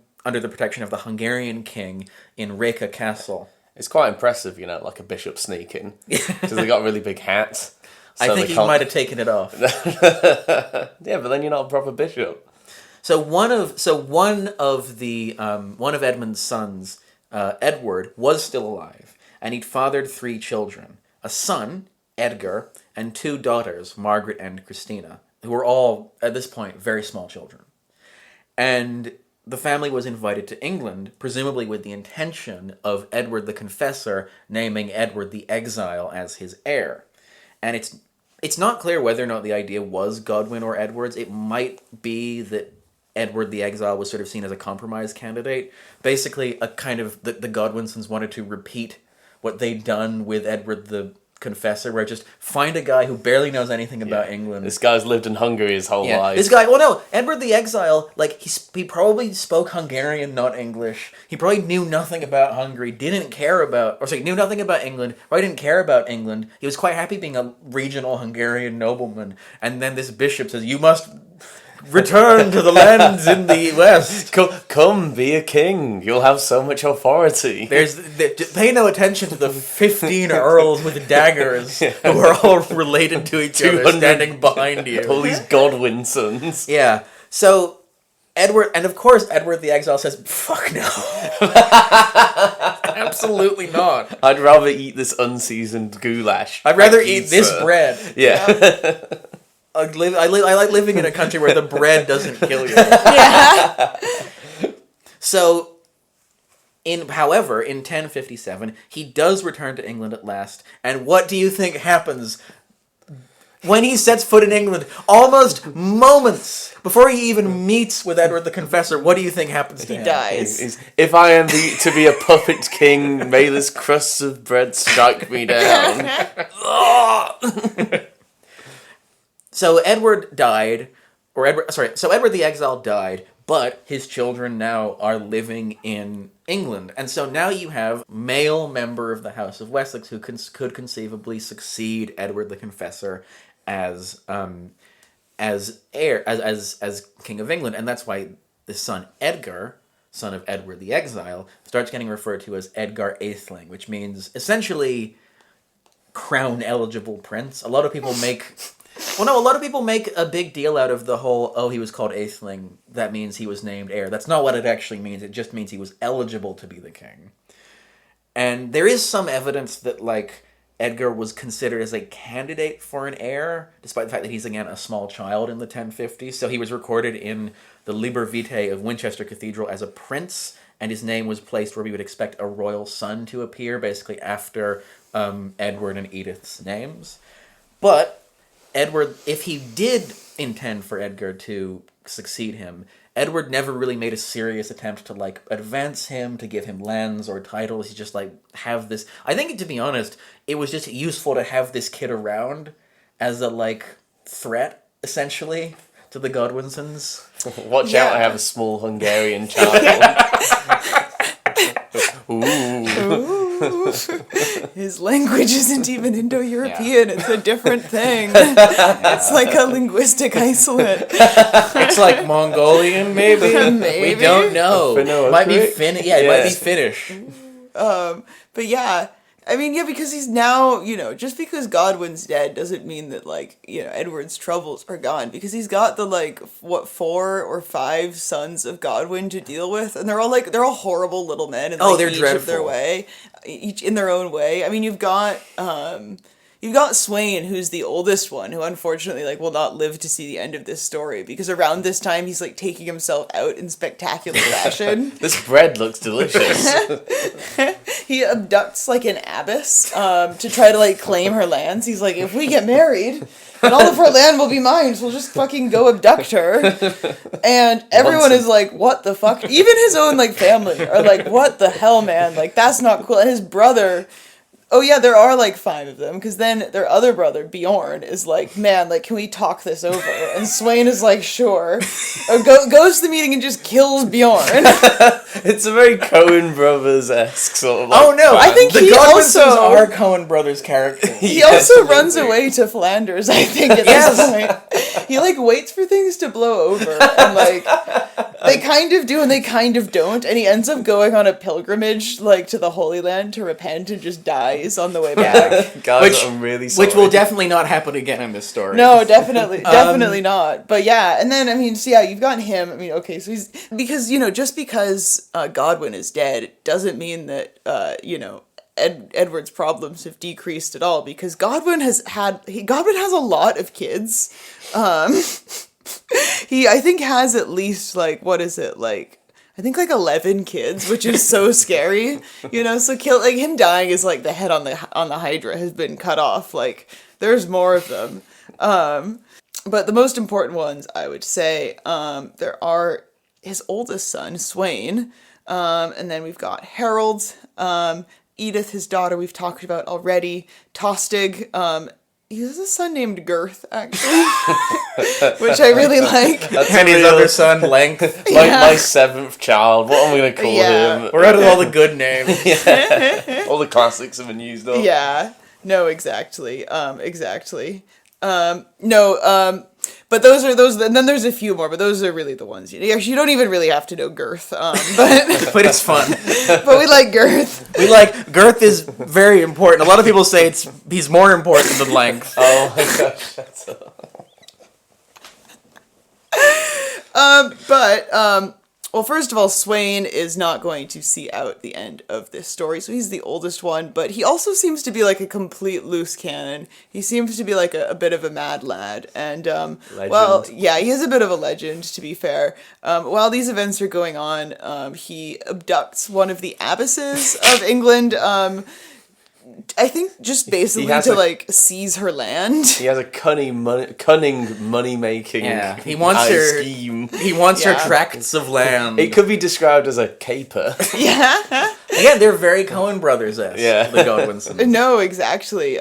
of the Hungarian king in Reka Castle. It's quite impressive, like a bishop sneaking, because they got really big hats. So I think he might have taken it off. Yeah, but then you're not a proper bishop. So one of Edmund's sons, Edward, was still alive, and he'd fathered 3 children: a son, Edgar, and 2 daughters, Margaret and Christina, who were all at this point very small children. And the family was invited to England, presumably with the intention of Edward the Confessor naming Edward the Exile as his heir. And it's not clear whether or not the idea was Godwin or Edward's. It might be that Edward the Exile was sort of seen as a compromise candidate. Basically, a kind of the Godwinsons wanted to repeat what they'd done with Edward the Confessor, where just find a guy who barely knows anything about England. This guy's lived in Hungary his whole life. This guy, well, no, Edward the Exile, he probably spoke Hungarian, not English. He probably knew nothing about Hungary, knew nothing about England, probably didn't care about England. He was quite happy being a regional Hungarian nobleman. And then this bishop says, you must return to the lands in the west. Come, be a king. You'll have so much authority. Pay no attention to the 15 earls with daggers who are all related to each other standing behind you. All these Godwinsons. Yeah. So Edward the Exile says, fuck no. Absolutely not. I'd rather eat this unseasoned goulash. I'd rather eat this bread. Yeah. I like living in a country where the bread doesn't kill you. Yeah. So, however, in 1057, he does return to England at last, and what do you think happens when he sets foot in England? Almost moments before he even meets with Edward the Confessor, what do you think happens to him? He dies. If I am to be a puppet king, may this crust of bread strike me down. So Edward the Exile died, but his children now are living in England. And so now you have a male member of the House of Wessex who could conceivably succeed Edward the Confessor as heir, as King of England. And that's why the son Edgar, son of Edward the Exile, starts getting referred to as Edgar Atheling, which means essentially crown-eligible prince. A lot of people make a big deal out of the whole, he was called Atheling, that means he was named heir. That's not what it actually means. It just means he was eligible to be the king. And there is some evidence that, Edgar was considered as a candidate for an heir, despite the fact that he's, again, a small child in the 1050s. So he was recorded in the Liber Vitae of Winchester Cathedral as a prince, and his name was placed where we would expect a royal son to appear, basically after Edward and Edith's names. But Edward, if he did intend for Edgar to succeed him, Edward never really made a serious attempt to, advance him, to give him lands or titles. He just, have this... I think, to be honest, it was just useful to have this kid around as a, threat, essentially. to the Godwinsons. Watch out, I have a small Hungarian child. Ooh. His language isn't even Indo-European. It's a different thing. It's like a linguistic isolate. It's like Mongolian, maybe? Maybe. We don't know. Finno-ugric? Might be it might be Finnish. But yeah, I mean, yeah, because he's now, just because Godwin's dead doesn't mean that, like, Edward's troubles are gone. Because he's got the, 4 or 5 sons of Godwin to deal with. And they're all horrible little men. And, they're each dreadful. of their way. Each in their own way. I mean, you've got Sweyn, who's the oldest one, who unfortunately, will not live to see the end of this story. Because around this time, he's, taking himself out in spectacular fashion. This bread looks delicious. He abducts an abbess to try to claim her lands. He's like, if we get married, then all of her land will be mine. So we'll just fucking go abduct her. And everyone is like, what the fuck? Even his own family are like, what the hell, man? That's not cool. And his brother. Oh yeah, there are 5 of them, because then their other brother, Bjorn, is like, man, can we talk this over? And Sweyn is like, sure. Goes to the meeting and just kills Bjorn. It's a very Coen Brothers-esque sort of Oh no, I think the he Godwinsons also- are Coen Brothers characters. He Yes, also absolutely. runs away to Flanders, I think, at this point. He, waits for things to blow over, and, they kind of do and they kind of don't, and he ends up going on a pilgrimage, to the Holy Land to repent and just dies on the way back. Guys, I'm really sorry. Which will definitely not happen again in this story. No, definitely not. But yeah, and then, you've got him, okay, so he's, because, just because Godwin is dead doesn't mean that, Edward's problems have decreased at all, because Godwin has a lot of kids. He, I think, has at least, I think 11 kids, which is so scary, so him dying is the head on the Hydra has been cut off, there's more of them. But the most important ones, I would say, there are his oldest son, Sweyn, and then we've got Harold, Edith, his daughter, we've talked about already, Tostig, he has a son named Girth, actually, which I really like. That's And his other son, Length. my 7th child. What am I going to call him? We're out of all the good names. All the classics have been used up. Yeah, no, exactly. But those, and then there's a few more, but those are really the ones. You don't even really have to know Girth, but But it's fun. but we like Girth. Girth is very important. A lot of people say he's more important than Length. Oh my gosh, that's Well, first of all, Sweyn is not going to see out the end of this story, so he's the oldest one, but he also seems to be a complete loose cannon. He seems to be a bit of a mad lad, and, well, yeah, he is a bit of a legend, to be fair. While these events are going on, he abducts one of the abbesses of England, I think just basically to seize her land. He has a cunning money making He wants her scheme. He wants her Yeah. tracts of land. It could be described as a caper. Yeah. Again, they're very Coen Brothers-esque. Yeah. The Godwinsons. No, exactly.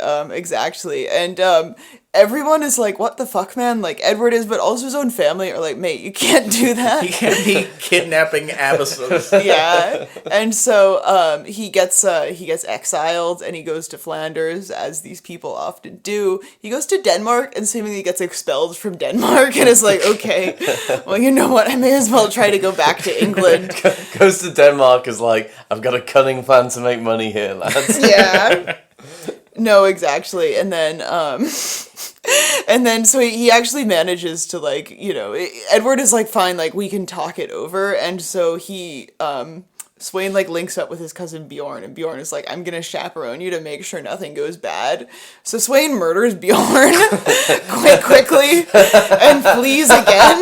And everyone is like, what the fuck, man? Edward is, but also his own family are like, mate, you can't do that. He can't be kidnapping abbesses. Yeah. And so he gets exiled and he goes to Flanders, as these people often do. He goes to Denmark and seemingly gets expelled from Denmark and is like, okay, well, you know what? I may as well try to go back to England. Goes to Denmark is like, I've got a cunning plan to make money here, lads. Yeah. No, exactly. And then so he actually manages to Edward is fine, we can talk it over. And so he, Sweyn links up with his cousin Bjorn, and Bjorn is like, I'm gonna chaperone you to make sure nothing goes bad. So Sweyn murders Bjorn quite quickly and flees again.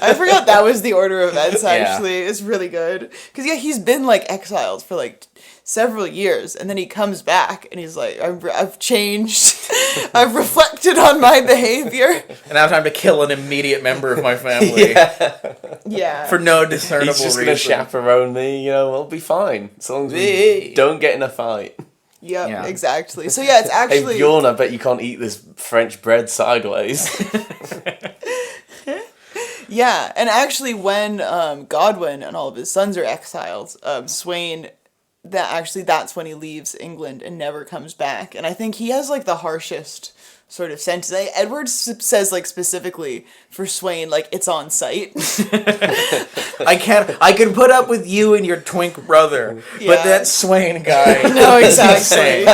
I forgot that was the order of events, actually. It's really good. Because, yeah, he's been, exiled for, several years, and then he comes back, and he's like, I've changed. I've reflected on my behavior. And now time to kill an immediate member of my family. Yeah. For no discernible He's just reason. going to chaperone me, we'll be fine. As long as we don't get in a fight. Yep, Yeah. exactly. So, yeah, it's Hey, actually... Bjorn, I bet you can't eat this French bread sideways. Yeah, and actually when Godwin and all of his sons are exiled, Sweyn, that's when he leaves England and never comes back. And I think he has like the harshest sort of sentence. Edward says like specifically for Sweyn, like it's on site. I can put up with you and your twink brother, but Yeah. that Sweyn guy. No, is exactly. insane.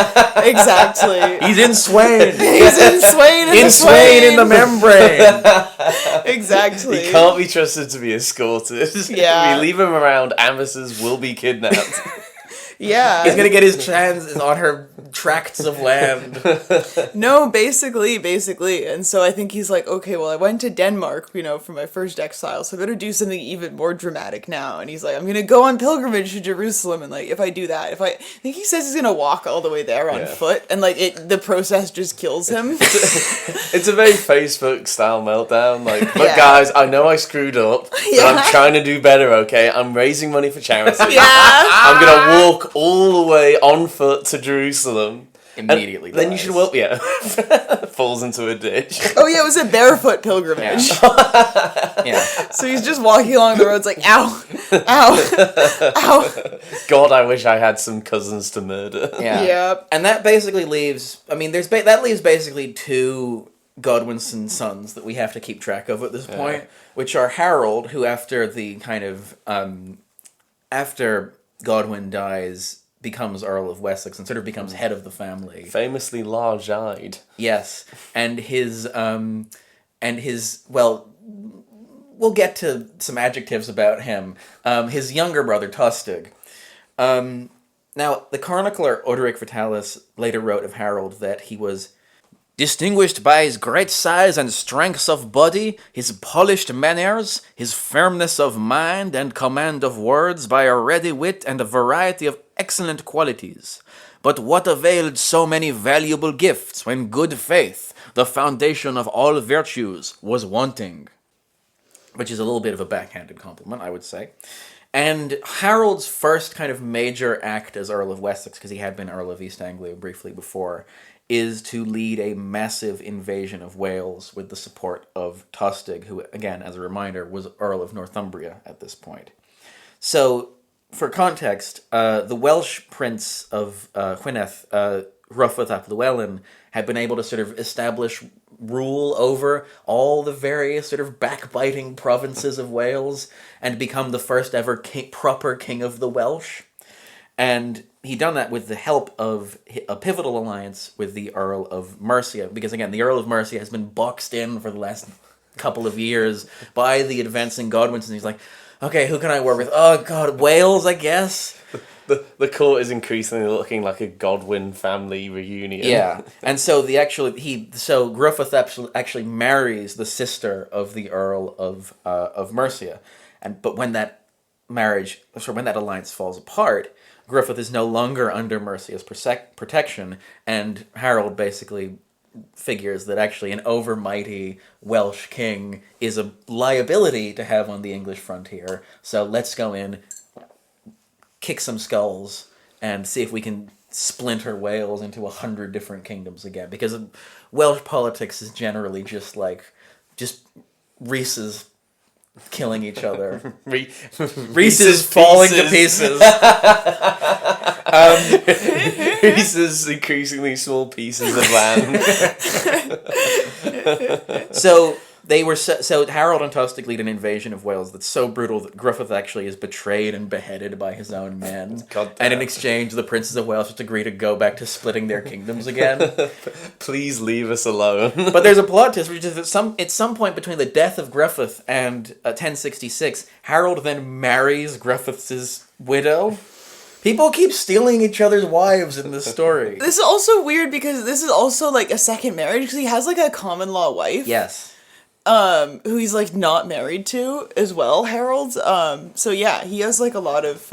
Exactly. He's in Sweyn. He's in Sweyn in Sweyn in the membrane. Exactly. He can't be trusted to be escorted. Yeah. If we leave him around, Amos's will be kidnapped. Yeah. He's gonna get his hands on her tracts of land. No, basically. And so I think he's like, okay, well, I went to Denmark, for my first exile, so I better do something even more dramatic now. And he's like, I'm going to go on pilgrimage to Jerusalem, and like, if I do that, I think he says he's going to walk all the way there on foot, and like, the process just kills him. It's a very Facebook-style meltdown. Like, but guys, I know I screwed up, but I'm trying to do better, okay? I'm raising money for charity. Yeah. I'm going to walk all the way on foot to Jerusalem. Immediately. Then you should falls into a ditch. Oh yeah, it was a barefoot pilgrimage. Yeah. So he's just walking along the roads like, ow, ow, ow. God, I wish I had some cousins to murder. Yeah. Yep. And that basically leaves. I mean, that leaves basically two Godwinson sons that we have to keep track of at this point, which are Harold, who after the kind of after Godwin dies, becomes Earl of Wessex and sort of becomes head of the family. Famously large-eyed. Yes, and his well, we'll get to some adjectives about him. His younger brother Tostig. Now, the chronicler Odoric Vitalis later wrote of Harold that he was distinguished by his great size and strength of body, his polished manners, his firmness of mind and command of words, by a ready wit and a variety of excellent qualities. But what availed so many valuable gifts when good faith, the foundation of all virtues, was wanting? Which is a little bit of a backhanded compliment, I would say. And Harold's first kind of major act as Earl of Wessex, because he had been Earl of East Anglia briefly before, is to lead a massive invasion of Wales with the support of Tostig, who, again, as a reminder, was Earl of Northumbria at this point. So, for context, the Welsh prince of Gwynedd, Ruffydd ap Llywelyn, had been able to sort of establish rule over all the various sort of backbiting provinces of Wales and become the first ever proper king of the Welsh. And he'd done that with the help of a pivotal alliance with the Earl of Mercia, because again, the Earl of Mercia has been boxed in for the last couple of years by the advancing Godwinsons. He's like, okay, who can I work with? Oh God, Wales, I guess. The court is increasingly looking like a Godwin family reunion. Yeah, and so Gruffydd actually marries the sister of the Earl of Mercia, but when that alliance falls apart, Gruffydd is no longer under Mercia's protection, and Harold basically figures that actually an overmighty Welsh king is a liability to have on the English frontier. So let's go in, kick some skulls, and see if we can splinter Wales into 100 different kingdoms again. Because Welsh politics is generally just Reese's killing each other. Reese's falling to pieces. Reese's increasingly small pieces of land. So Harold and Tostig lead an invasion of Wales that's so brutal that Gruffydd actually is betrayed and beheaded by his own men. And in exchange, the princes of Wales just agree to go back to splitting their kingdoms again. Please leave us alone. But there's a plot twist, which is that at some point between the death of Gruffydd and 1066, Harold then marries Gruffydd's widow. People keep stealing each other's wives in this story. This is also weird because this is also like a second marriage because he has like a common law wife. Yes. Who he's like not married to as well, Harold. So yeah, he has like a lot of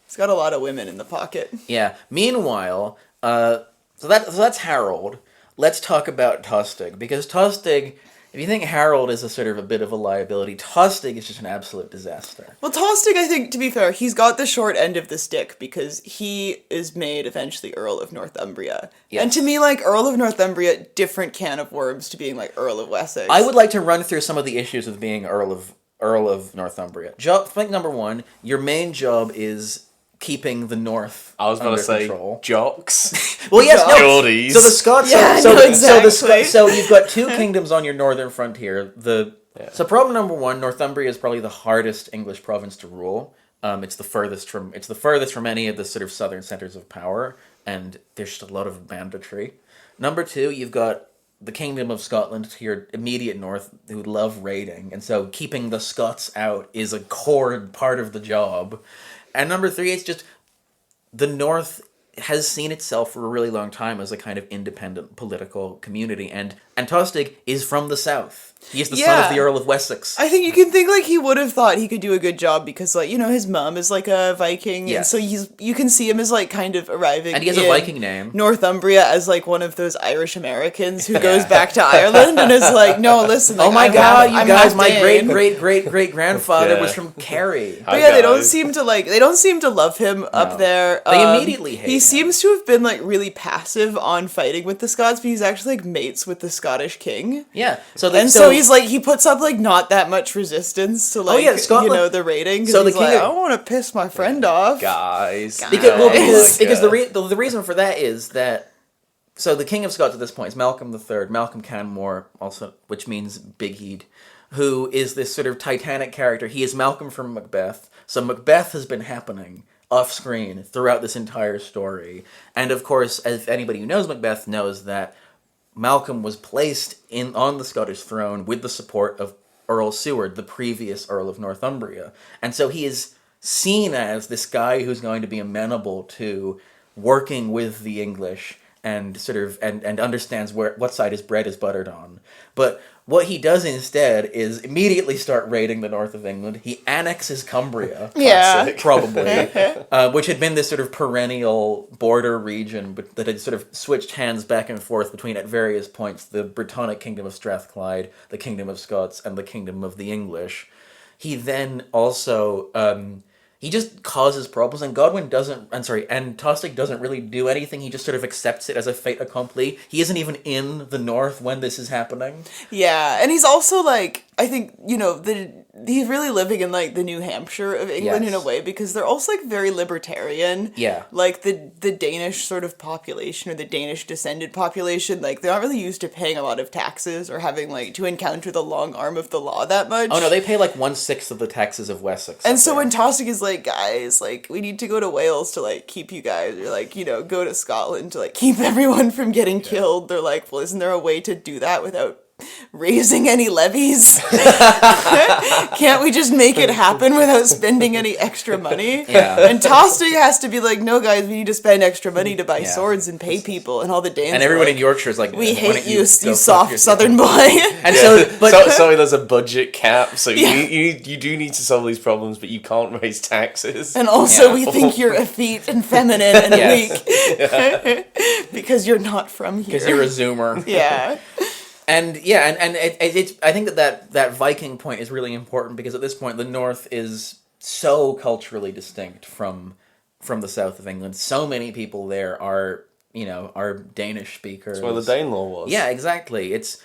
he's got a lot of women in the pocket. Yeah. Meanwhile, so that's Harold. Let's talk about Tostig, because Tostig If you think Harold is a sort of a bit of a liability, Tostig is just an absolute disaster. Well, Tostig, I think, to be fair, he's got the short end of the stick because he is made eventually Earl of Northumbria. Yes. And to me, like, Earl of Northumbria, different can of worms to being, like, Earl of Wessex. I would like to run through some of the issues of being Earl of Northumbria. Point number one, your main job is keeping the north I was going under to say control. jocks. Well, yes, no. Geordies. So the Scots. Yeah, so, no, so exactly. so you've got two kingdoms on your northern frontier. So problem number one, Northumbria is probably the hardest English province to rule. It's the furthest from any of the sort of southern centers of power, and there's just a lot of banditry. Number two, you've got the Kingdom of Scotland to your immediate north, who love raiding, and so keeping the Scots out is a core part of the job. And number three, it's just the North has seen itself for a really long time as a kind of independent political community, and Tostig is from the south. He is the son of the Earl of Wessex. I think you can think, like, he would have thought he could do a good job because, like, you know, his mom is, like, a Viking, Yes. and so you can see him as, like, kind of arriving And he has a in Viking name. Northumbria as, like, one of those Irish Americans who goes back to Ireland and is like, no, listen, like, Oh my I'm god, half- you I'm guys, half my Dane. great grandfather Yeah. was from Kerry. But yeah, they don't seem to love him up there. They immediately hate He him. seems to have been, like, really passive on fighting with the Scots, but he's actually, like, mates with the Scottish king. Yeah. So He's like, he puts up, like, not that much resistance to, like, Scotland- you know, the raiding. So So the he's king like, of- I don't want to piss my friend off. Guys. Because Guys. the reason for that is that so the King of Scots at this point is Malcolm III, Malcolm Canmore, also, which means Big Heed, who is this sort of titanic character. He is Malcolm from Macbeth. So Macbeth has been happening off screen throughout this entire story. And of course, as anybody who knows Macbeth knows that Malcolm was placed on the Scottish throne with the support of Earl Seward, the previous Earl of Northumbria. And so he is seen as this guy who's going to be amenable to working with the English and sort of and understands what side his bread is buttered on. But what he does instead is immediately start raiding the north of England. He annexes Cumbria, Yeah. probably, which had been this sort of perennial border region but that had sort of switched hands back and forth between, at various points, the Brittonic Kingdom of Strathclyde, the Kingdom of Scots, and the Kingdom of the English. He then also he just causes problems, and and Tostig doesn't really do anything. He just sort of accepts it as a fait accompli. He isn't even in the north when this is happening. Yeah, and he's also, like, I think, you know, he's really living in, like, the New Hampshire of England in a way, because they're also, like, very libertarian. Yeah. Like, the Danish sort of population, or the Danish descended population, like, they're not really used to paying a lot of taxes or having, like, to encounter the long arm of the law that much. Oh no, they pay like 1/6 of the taxes of Wessex. And so when Tostig is like, guys, like, we need to go to Wales to, like, keep you guys, or, like, you know, go to Scotland to, like, keep everyone from getting killed, they're like, well, isn't there a way to do that without raising any levies? Can't we just make it happen without spending any extra money? Yeah. And Tostig has to be like, no, guys, we need to spend extra money to buy swords and pay people, and all the Danes and are everyone like, in Yorkshire is like, we "Why hate don't you, go you fuck soft yourself?" southern boy. And Sorry, there's a budget cap, so Yeah. you do need to solve these problems, but you can't raise taxes. And also, Yeah. we think you're effete and feminine and Yes. weak because you're not from here. because you're a Zoomer. Yeah. And yeah, and it's I think that Viking point is really important because at this point the North is so culturally distinct from the south of England. So many people there are Danish speakers. That's where the Danelaw was. Yeah, exactly. It's,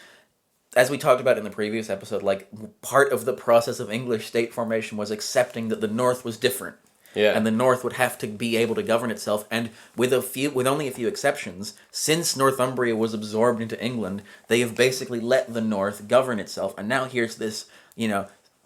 as we talked about in the previous episode, like, part of the process of English state formation was accepting that the North was different. Yeah. And the North would have to be able to govern itself, and with only a few exceptions, since Northumbria was absorbed into England, they have basically let the North govern itself. And now here's this,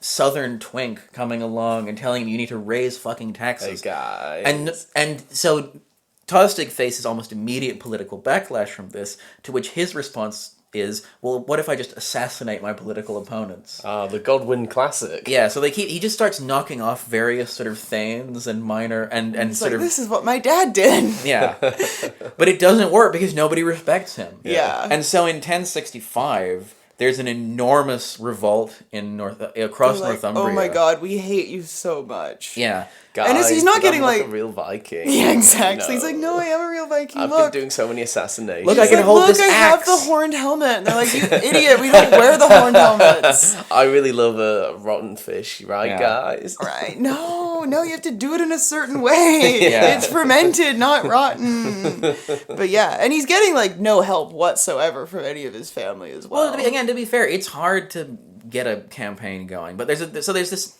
southern twink coming along and telling you need to raise fucking taxes. Hey, guys. And so Tostig faces almost immediate political backlash from this, to which his response is, well, what if I just assassinate my political opponents? The Godwin classic. Yeah, so he just starts knocking off various sort of thanes and minor and It's sort like, of, this is what my dad did. yeah. But it doesn't work because nobody respects him. Yeah. And so in 1065, there's an enormous revolt in across They're like, Northumbria. oh my god, we hate you so much. Yeah. Guys, he's not but getting I'm like a real Viking. yeah, exactly. No. He's like, no, I am a real Viking. I've Look, been doing so many assassinations. Look, I he's can like, hold look, this I have the axe. horned helmet. And they're like, you idiot, we don't wear the horned helmets. I really love a rotten fish, right, Yeah. guys? Right? No, you have to do it in a certain way. Yeah. It's fermented, not rotten. But yeah, and he's getting like no help whatsoever from any of his family as well. Well, to be fair, it's hard to get a campaign going, but there's this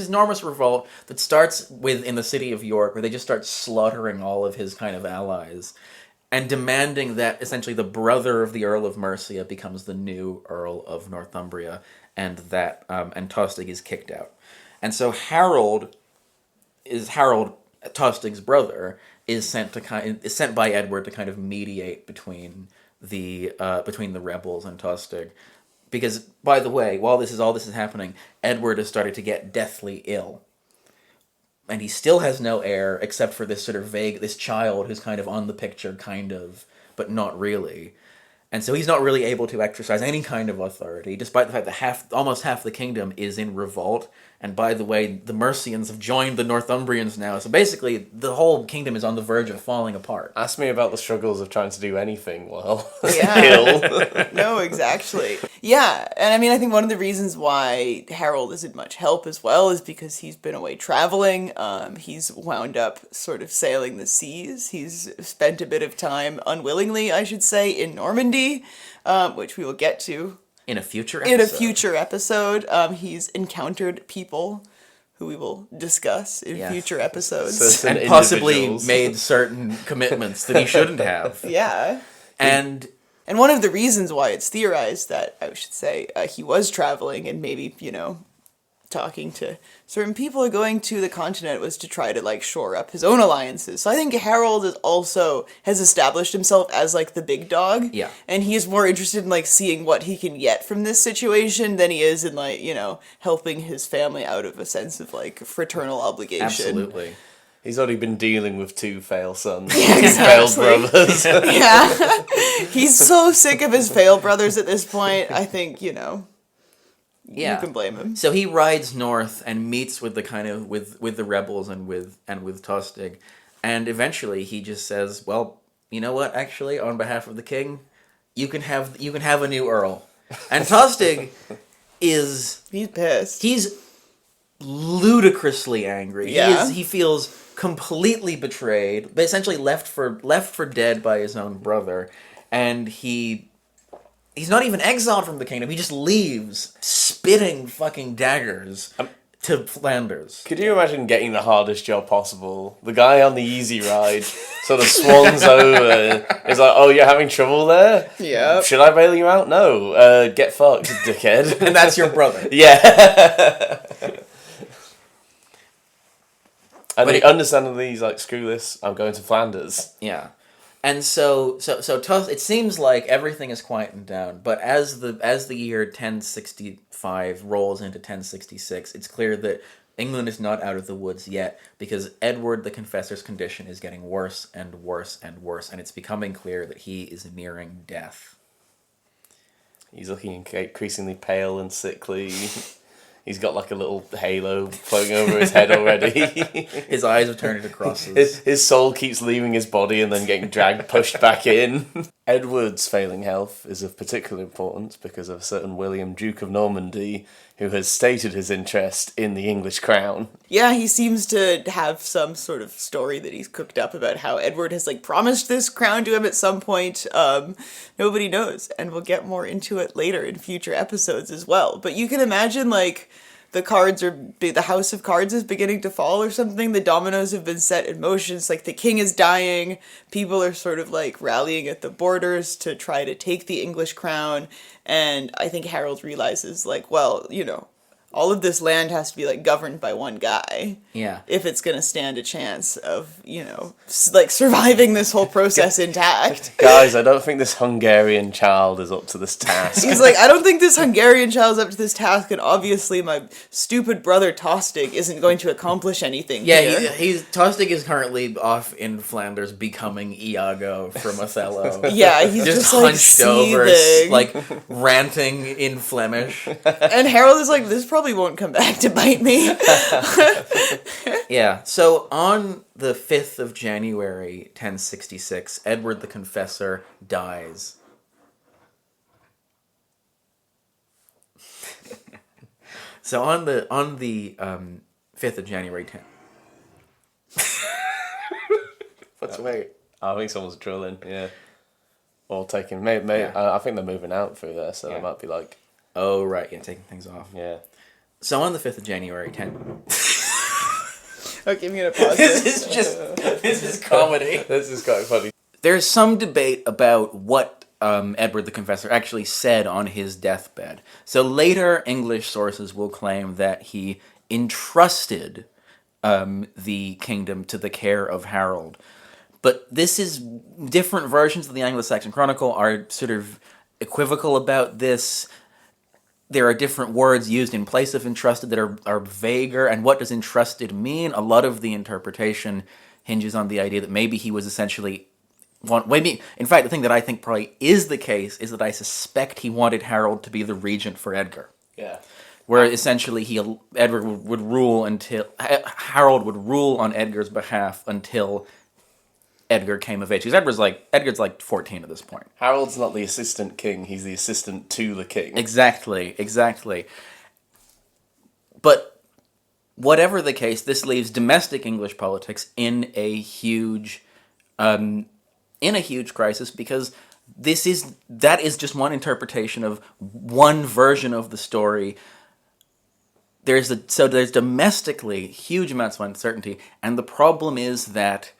enormous revolt that starts in the city of York, where they just start slaughtering all of his kind of allies, and demanding that essentially the brother of the Earl of Mercia becomes the new Earl of Northumbria, and that and Tostig is kicked out, and so Harold, Tostig's brother, is sent by Edward to kind of mediate between the rebels and Tostig. Because, by the way, while all this is happening, Edward has started to get deathly ill. And he still has no heir, except for this sort of this child who's kind of on the picture, kind of, but not really. And so he's not really able to exercise any kind of authority, despite the fact that almost half the kingdom is in revolt. And by the way, the Mercians have joined the Northumbrians now. So basically, the whole kingdom is on the verge of falling apart. Ask me about the struggles of trying to do anything well. Yeah. Ill. No, exactly. Yeah, and I mean, I think one of the reasons why Harold isn't much help as well is because he's been away traveling. He's wound up sort of sailing the seas. He's spent a bit of time, unwillingly, I should say, in Normandy, which we will get to. In a future episode. He's encountered people who we will discuss in future episodes. Certain and possibly individuals. made certain commitments that he shouldn't have. Yeah. And one of the reasons why it's theorized that, I should say, he was traveling and maybe, talking to certain people going to the continent was to try to, like, shore up his own alliances. So I think Harold has established himself as, like, the big dog. Yeah. And he is more interested in, like, seeing what he can get from this situation than he is in, like, helping his family out of a sense of, like, fraternal obligation. absolutely. He's already been dealing with 2 failed sons. Exactly. Failed brothers. Yeah. He's so sick of his failed brothers at this point. I think, Yeah. you can blame him. So he rides north and meets with with the rebels and with Tostig, and eventually he just says, "Well, you know what? Actually, on behalf of the king, you can have a new earl." And Tostig he's pissed. He's ludicrously angry. Yeah. He feels completely betrayed, but essentially left for dead by his own brother, and he's not even exiled from the kingdom. He just leaves, spitting fucking daggers to Flanders. Could you imagine getting the hardest job possible? The guy on the easy ride sort of swans over. He's like, "Oh, you're having trouble there? Yeah. Should I bail you out? No. Get fucked, dickhead." And that's your brother. Yeah. And he understandably, he's like, "Screw this, I'm going to Flanders." Yeah. And so it seems like everything is quieting down, but as the year 1065 rolls into 1066, it's clear that England is not out of the woods yet, because Edward the Confessor's condition is getting worse and worse and worse, and it's becoming clear that he is nearing death. He's looking increasingly pale and sickly. He's got like a little halo floating over his head already. His eyes are turning to crosses. His soul keeps leaving his body and then getting pushed back in. Edward's failing health is of particular importance because of a certain William, Duke of Normandy, who has stated his interest in the English crown. Yeah, he seems to have some sort of story that he's cooked up about how Edward has, like, promised this crown to him at some point. Nobody knows, and we'll get more into it later in future episodes as well. But you can imagine, like, the house of cards is beginning to fall or something. The dominoes have been set in motion. It's like the king is dying. People are sort of like rallying at the borders to try to take the English crown. And I think Harold realizes, like, well, all of this land has to be, like, governed by one guy. Yeah. If it's going to stand a chance of, like, surviving this whole process intact. Guys, I don't think this Hungarian child is up to this task. He's like, I don't think this Hungarian child is up to this task, and obviously my stupid brother Tostig isn't going to accomplish anything here. Tostig is currently off in Flanders becoming Iago from Othello. Yeah, he's just like, hunched over, seething. like ranting in Flemish. And Harold is like, this is probably probably won't come back to bite me. Yeah, so on the 5th of January, 1066, Edward the Confessor dies. So on the 5th of January 10. What's wait? I think someone's drilling, yeah. Or taking, maybe Yeah. I think they're moving out through there, so Yeah. they might be like, Oh, right, yeah, taking things off. yeah. So on the 5th of January 10. Okay, I'm gonna pause This is comedy. This is quite funny. There's some debate about what Edward the Confessor actually said on his deathbed. So later English sources will claim that he entrusted the kingdom to the care of Harold. But this is different versions of the Anglo-Saxon Chronicle are sort of equivocal about this. There are different words used in place of entrusted that are vaguer. And what does entrusted mean? A lot of the interpretation hinges on the idea that maybe he was essentially... In fact, the thing that I think probably is the case is that I suspect he wanted Harold to be the regent for Edgar. Yeah. Where essentially Harold would rule on Edgar's behalf until Edgar came of age. Because Edgar's like 14 at this point. Harold's not the assistant king, he's the assistant to the king. Exactly. But whatever the case, this leaves domestic English politics in a huge crisis, because that is just one interpretation of one version of the story. There's domestically huge amounts of uncertainty, and the problem is that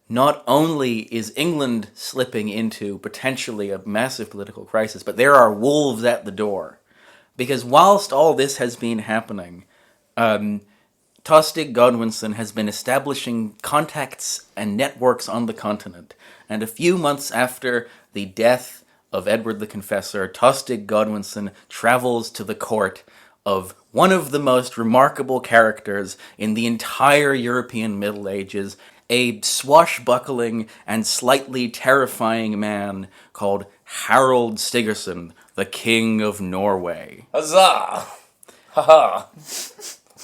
not only is England slipping into potentially a massive political crisis, but there are wolves at the door. Because whilst all this has been happening, Tostig Godwinson has been establishing contacts and networks on the continent. And a few months after the death of Edward the Confessor, Tostig Godwinson travels to the court of one of the most remarkable characters in the entire European Middle Ages, a swashbuckling and slightly terrifying man called Harold Stigerson, the King of Norway. Huzzah! Haha!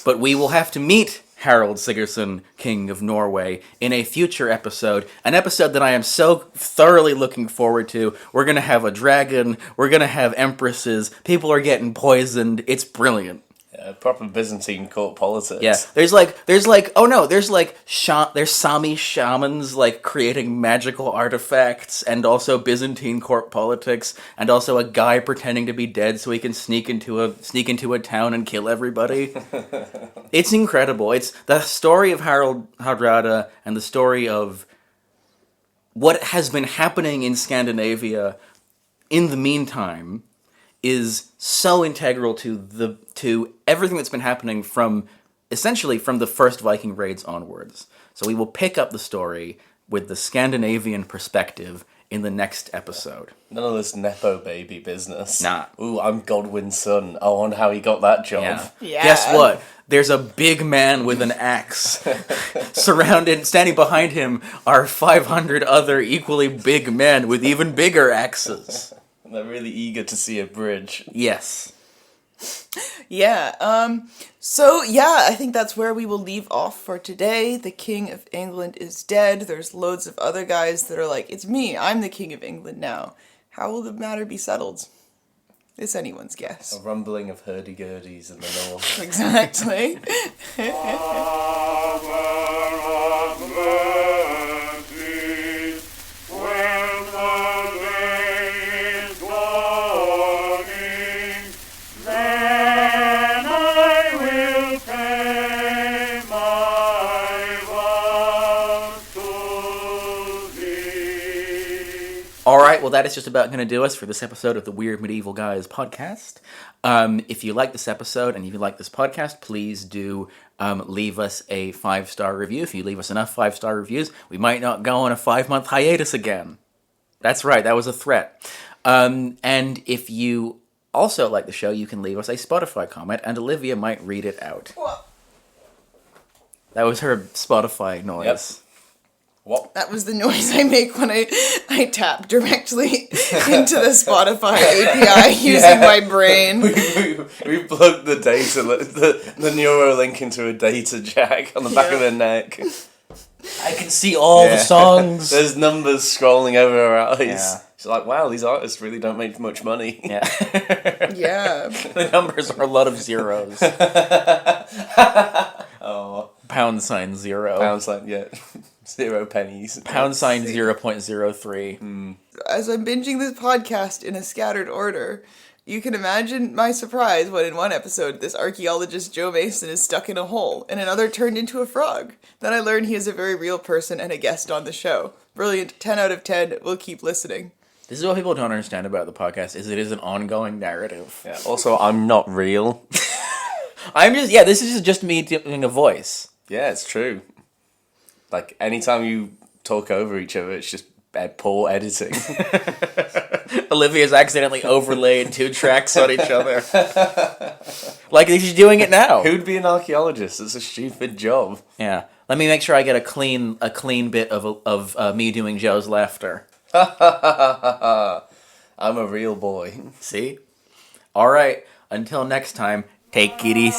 But we will have to meet Harold Sigurdsson, King of Norway, in a future episode. An episode that I am so thoroughly looking forward to. We're going to have a dragon. We're going to have empresses. People are getting poisoned. It's brilliant. Proper Byzantine court politics. Yeah, there's Sami shamans like creating magical artifacts, and also Byzantine court politics, and also a guy pretending to be dead so he can sneak into a town and kill everybody. It's incredible. It's the story of Harald Hardrada and the story of what has been happening in Scandinavia in the meantime is so integral to everything that's been happening from the first Viking raids onwards. So we will pick up the story with the Scandinavian perspective in the next episode. None of this Nepo baby business. Nah. Ooh, I'm Godwin's son. I wonder how he got that job. Yeah. Guess what? There's a big man with an axe. Standing behind him are 500 other equally big men with even bigger axes. They're really eager to see a bridge. Yes. Yeah, I think that's where we will leave off for today. The King of England is dead. There's loads of other guys that are like, it's me, I'm the King of England now. How will the matter be settled? It's anyone's guess. A rumbling of hurdy-gurdies in the north. Exactly. Alright, well that is just about going to do us for this episode of the Weird Medieval Guys podcast. If you like this episode and if you like this podcast, please do leave us a 5-star review. If you leave us enough 5-star reviews, we might not go on a 5-month hiatus again. That's right, that was a threat. And if you also like the show, you can leave us a Spotify comment and Olivia might read it out. What? That was her Spotify noise. Yep. What? That was the noise I make when I tap directly into the Spotify API using my brain. We plugged the data, the neuro link into a data jack on the back of her neck. I can see all the songs. There's numbers scrolling over her eyes. Yeah. She's like, wow, these artists really don't make much money. Yeah. Yeah. The numbers are a lot of zeros. Oh. $0. Pound sign, yeah. 0 pennies. Pound sign 0.03. As I'm binging this podcast in a scattered order, you can imagine my surprise when in one episode this archaeologist Joe Mason is stuck in a hole, and another turned into a frog. Then I learn he is a very real person and a guest on the show. Brilliant. 10 out of 10. We'll keep listening. This is what people don't understand about the podcast, is it is an ongoing narrative. Yeah. Also, I'm not real. This is just me doing a voice. Yeah, it's true. Like, anytime you talk over each other, it's just poor editing. Olivia's accidentally overlaid 2 tracks on each other. Like she's doing it now. Who'd be an archaeologist? It's a stupid job. Yeah. Let me make sure I get a clean bit of me doing Joe's laughter. I'm a real boy. See? All right. Until next time, take it easy.